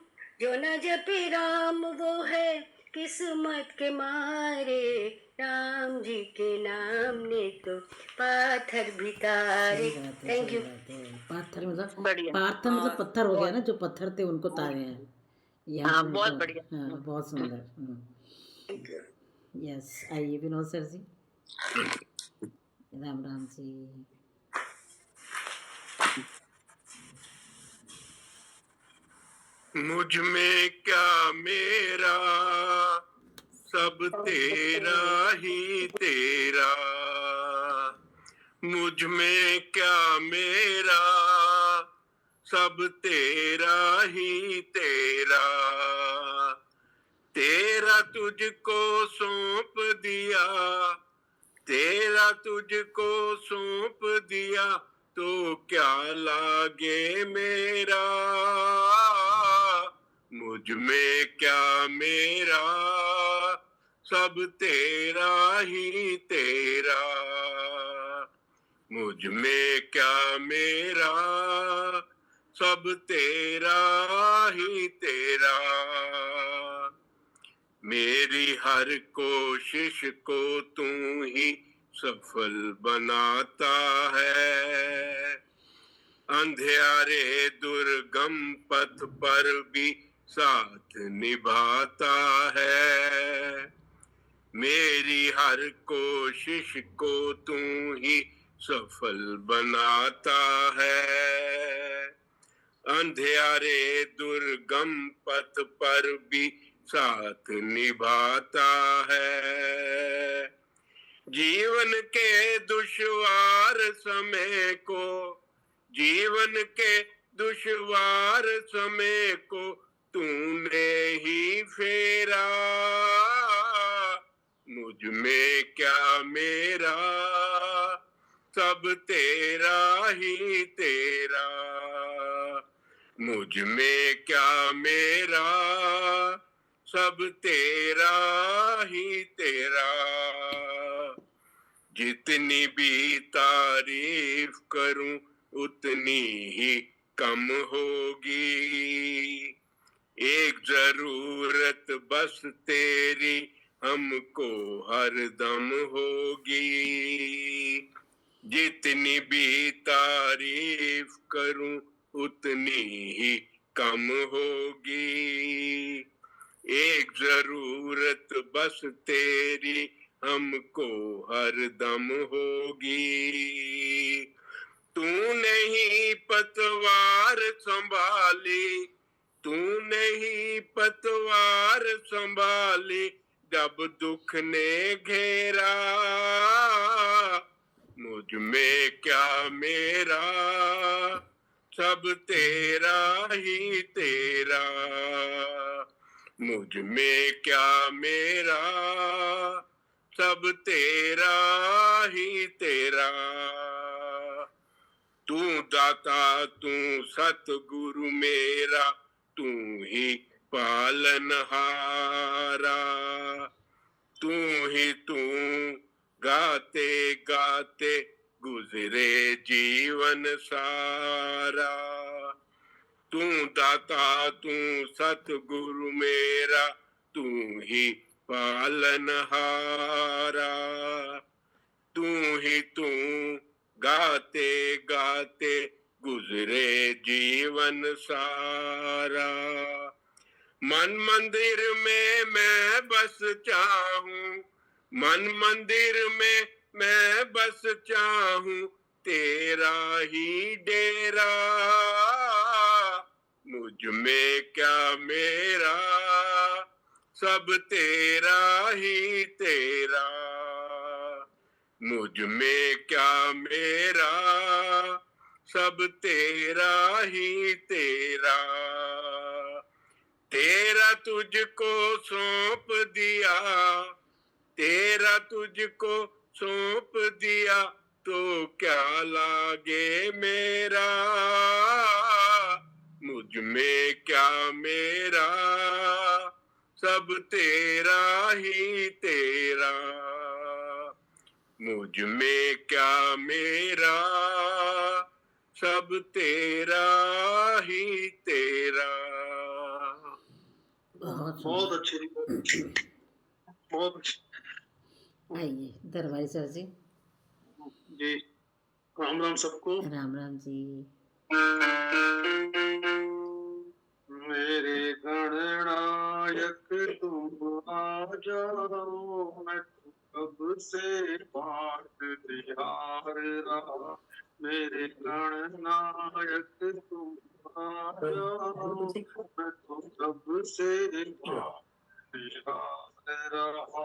जो न जपे राम वो है किस्मत के मारे, राम जी के नाम ने तो पाथर भितारे। Thank you. पाथर मतलब बढ़िया। पाथर मतलब पत्थर हो गया ना, जो पत्थर थे उनको तारे हैं यहाँ हाँ पे। बहुत बढ़िया। हाँ बहुत सुंदर। यस, आइए विनोद सर जी। राम राम जी। मुझ में क्या मेरा, सब तेरा ही तेरा। मुझ में क्या मेरा, सब तेरा ही तेरा। तेरा तुझको सौंप दिया, तेरा तुझको सौंप दिया, तो क्या लागे मेरा। मुझ में क्या मेरा, सब तेरा ही तेरा। मुझ में क्या मेरा, सब तेरा ही तेरा। मेरी हर कोशिश को तू ही सफल बनाता है। अंधियारे दुर्गम पथ पर भी साथ निभाता है। मेरी हर कोशिश को तू ही सफल बनाता है। अंधियारे दुर्गम पथ पर भी साथ निभाता है। जीवन के दुश्वार समय को, जीवन के दुश्वार समय को तूने ही फेरा। मुझ में क्या मेरा, सब तेरा ही तेरा। मुझ में क्या मेरा, सब तेरा ही तेरा। जितनी भी तारीफ करूं उतनी ही कम होगी। एक जरूरत बस तेरी हमको हरदम होगी। जितनी भी तारीफ करूं उतनी ही कम होगी। एक जरूरत बस तेरी हमको हरदम होगी। तूने ही पतवार संभाली, तूने ही पतवार संभाली, जब दुख ने घेरा। मुझ में क्या मेरा, सब तेरा ही तेरा। मुझ में क्या मेरा, सब तेरा ही तेरा। तू दाता तू सतगुरु मेरा, तू ही पालनहारा। तू ही तू गाते गाते गुजरे जीवन सारा। तू दाता तू सतगुरु मेरा, तू ही पालनहारा। तू ही तू गाते गाते गुजरे जीवन सारा। मन मंदिर में मैं बस चाहूं, मन मंदिर में मैं बस चाहूं, तेरा ही डेरा। मुझ में क्या मेरा, सब तेरा ही तेरा। मुझ में क्या मेरा, सब तेरा ही तेरा। तेरा तुझको सौंप दिया, तेरा तुझको सौंप दिया, तो क्या लागे मेरा। मुझ में क्या मेरा, सब तेरा ही तेरा। मुझ में क्या मेरा, सब तेरा ही तेरा। बहुत अच्छी बहुत अच्छी। आइए दरबारी सर जी। जी राम राम सबको। राम राम जी। मेरे गणनायक तुम आ जाओ, मैं कब से पाठ तिहार रहा। मेरे गणनायक तुम आ जाओ, मैं तो कब से पाठ तिहार रहा।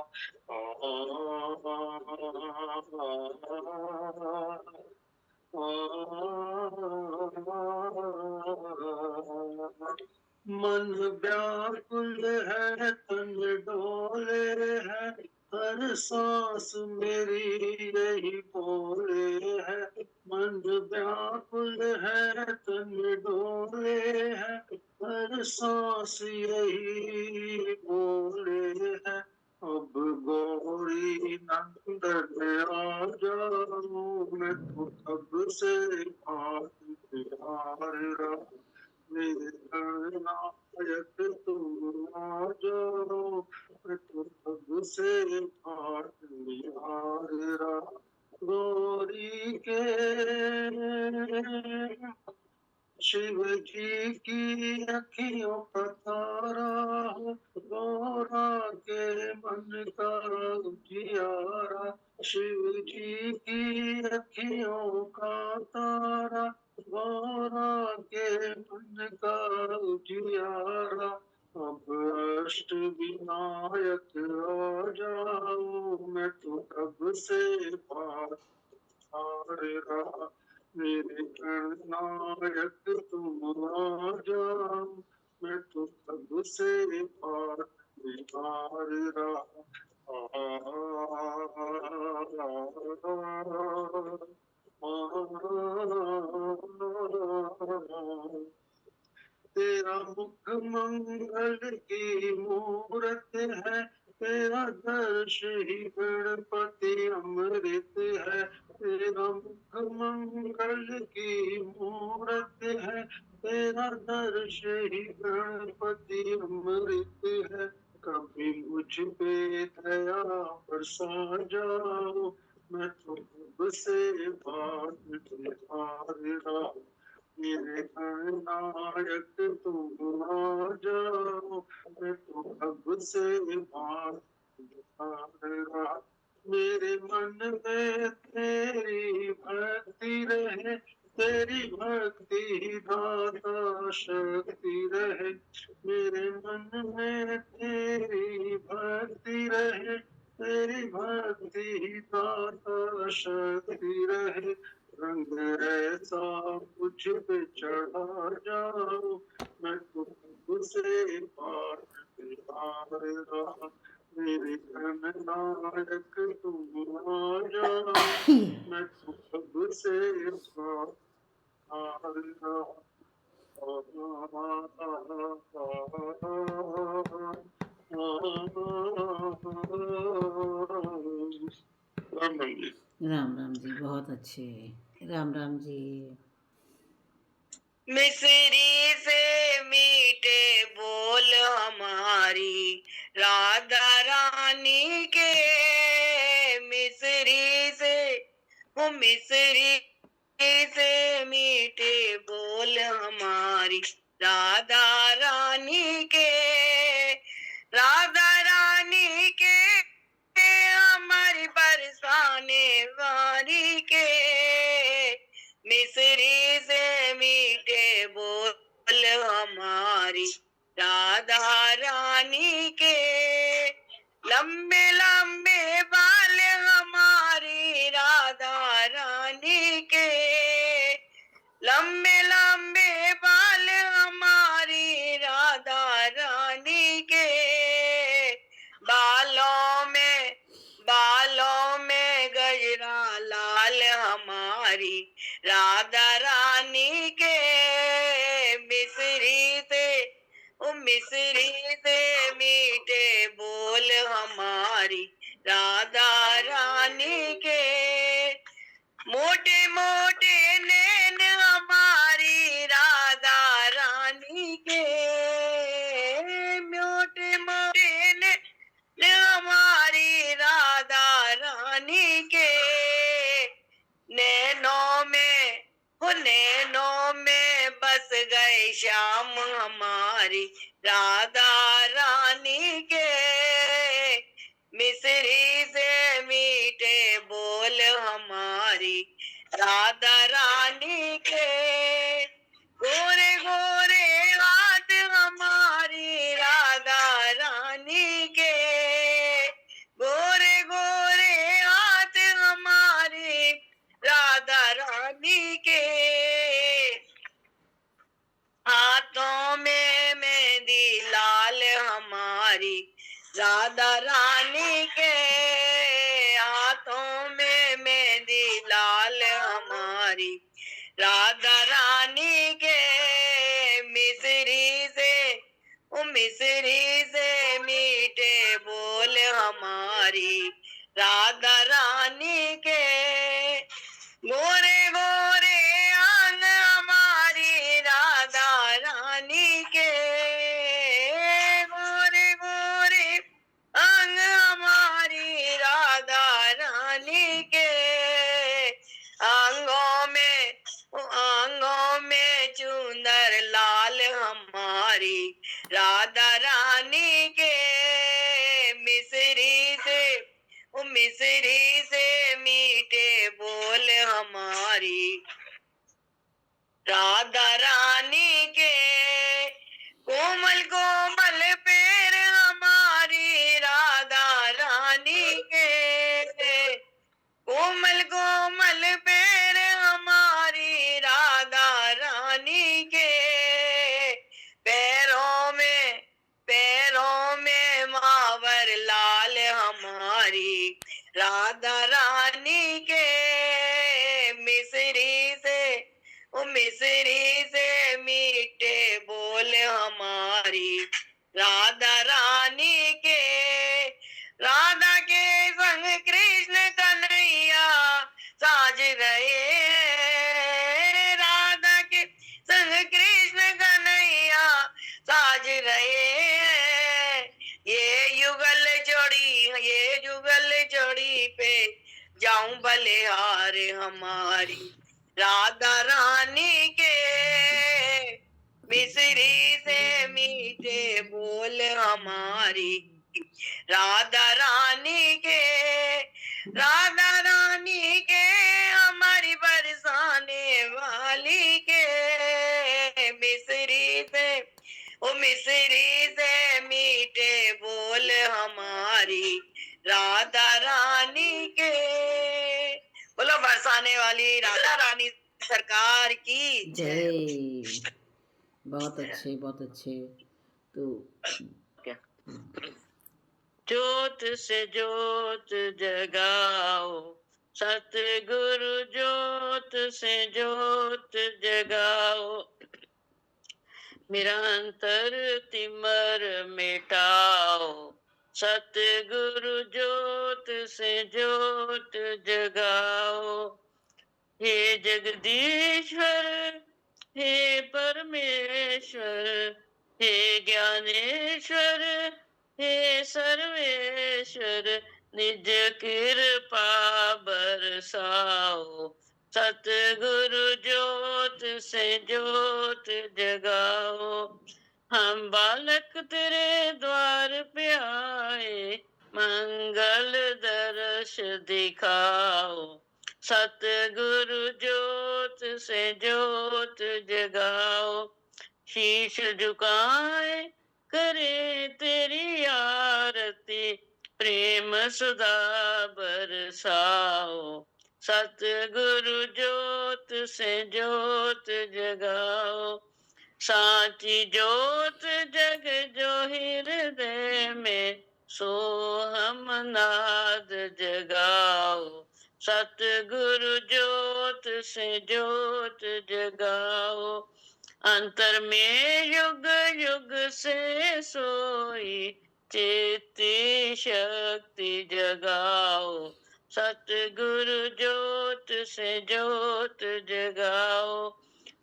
मन व्याकुल है तन डोले है, हर सांस मेरी यही बोले है। मन व्याकुल है तन डोले है, हर सांस यही बोले है। अब गौरी नंदन आ जाओ, मैं तो कब से पाठ तिहार रहा। मेरे गणनायक तुम आ जाओ, मैं तो कब से पाठ तिहार रहा। गौरी के शिव जी की अखियों का तारा हो, गौरा के मन का उजियारा। शिव जी की अखियों का तारा, गौरा के मन का उजियारा। अब अष्ट विनायक आ जाओ, मैं तो कब से पाठ रहा। मेरे गणनायक तुम आ जाओ, मैं तो कब से पाठ तिहार रहा। तेरा मुख मंगल की मूरत है, तेरा दर्श ही गणपति अमृत है। तेरा मुख मंगल की मूरत है, तेरा दर्श ही गणपति अमृत है। कभी मुझ पे दया बरसा जाओ, मैं तो कब से पाठ तिहार रहा। मेरे गणनायक तुम आ जाओ, मैं तो कब से पाठ तिहार रहा। मेरे मन में तेरी भक्ति रहे, तेरी भक्ति ही दाता शक्ति रहे। मेरे मन में तेरी भक्ति रहे, तेरी भक्ति ही दाता शक्ति रहे। रंग ऐसा कुछ पे चढ़ा जाओ, मैं तो कब से पाठ हरे राम, मेरे जननायक तुम आ जाओ, मैं तो सबसे हरे राम। राम राम जी। राम राम जी, बहुत अच्छे। राम राम जी। मिसरी से मीठे बोल हमारी राधा रानी के, मिसरी से वो मिसरी से मीठे बोल हमारी राधा रानी के, राधा रानी के हमारी बरसाने वाली के, मिसरी से मीठे बोल हमारी राधा रानी के, लंबे लंबे बाल हमारी राधा रानी के, लंबे लंबे बाल हमारी राधा रानी के, बालों में गजरा लाल हमारी राधा रानी के, मिसरी से मीठे बोल हमारी राधा रानी के, मोटे मोटे नैन हमारी राधा रानी के, मोटे मोटे नैन हमारी राधा रानी के, नैनों में बस गए श्याम हमारी राधा रानी के, मिसरी से मीठे बोल हमारी राधा रानी के, गोरे गोरे हाथ हमारी राधा रानी के, गोरे गोरे हाथ हमारी राधा रानी के, हाथों में मेहंदी लाल हमारी राधा रानी के, हाथों में मेहंदी लाल हमारी राधा रानी के, मिसरी से मीठे बोल हमारी राधा रानी के, गोरे गोरे अंग हमारी राधा रानी के, गोरे गोरे अंग हमारी राधा रानी के, अंगों में चुनर लाल हमारी राधा रानी के, मिसरी से मीठे बोल हमारी राधा रानी के, कोमल कोमल पैर हमारी राधा रानी के, कोमल कोमल पैर हमारी राधा रानी के, पैरों में मावर लाल हमारी राधा रानी के, मिसरी से मीठे बोल हमारी राधा रानी के, राधा के संग कृष्ण कन्हैया साज रहे हैं, राधा के संग कृष्ण कन्हैया साज रहे हैं, ये युगल जोड़ी पे जाऊं बलिहार हमारी राधा रानी के, मिसरी से मीठे बोल हमारी राधा रानी के, राधा रानी के हमारी बरसाने वाली के, मिसरी से मीठे बोल हमारी राधा रानी के, बोलो बरसाने वाली राधा रानी सरकार की जय। बहुत अच्छे, बहुत अच्छे। तो ज्योत से ज्योत जगाओ, सतगुरु ज्योत से ज्योत जगाओ। मेरा अंतर तिमर मिटाओ, सतगुरु ज्योत से ज्योत जगाओ। हे जगदीश्वर, हे परमेश्वर, हे ज्ञानेश्वर, हे सर्वेश्वर, निज कृपा बरसाओ, सतगुरु ज्योत से ज्योत जगाओ। हम बालक तेरे द्वार पे आए, मंगल दर्श दिखाओ, सतगुरु ज्योत से ज्योत जगाओ। शीश झुकाए करे तेरी आरती, प्रेम सुधा बरसाओ, सतगुरु ज्योत से ज्योत जगाओ। साची ज्योत जग जो हृदय में, सो हम नाद जगाओ, सतगुरु ज्योत से ज्योत जगाओ। अंतर में युग युग से सोई, चेती शक्ति जगाओ, सतगुरु ज्योत से ज्योत जगाओ।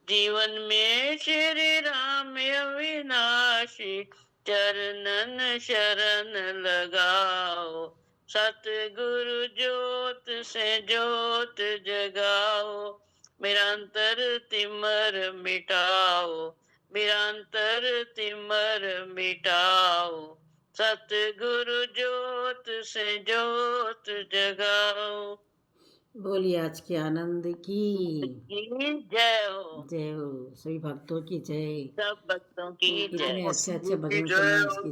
जीवन में श्री राम अविनाशी, चरणन शरण लगाओ, सतगुरु ज्योत से ज्योत जगाओ। मेरा अंतर तिमर मिटाओ, मेरा अंतर तिमर मिटाओ, सतगुरु ज्योत से ज्योत जगाओ। बोलिए आज के आनंद की जय हो, जय हो। सभी भक्तों की जय। सब भक्तों की जय। कितने अच्छे अच्छे भजन की सुने जय उसकी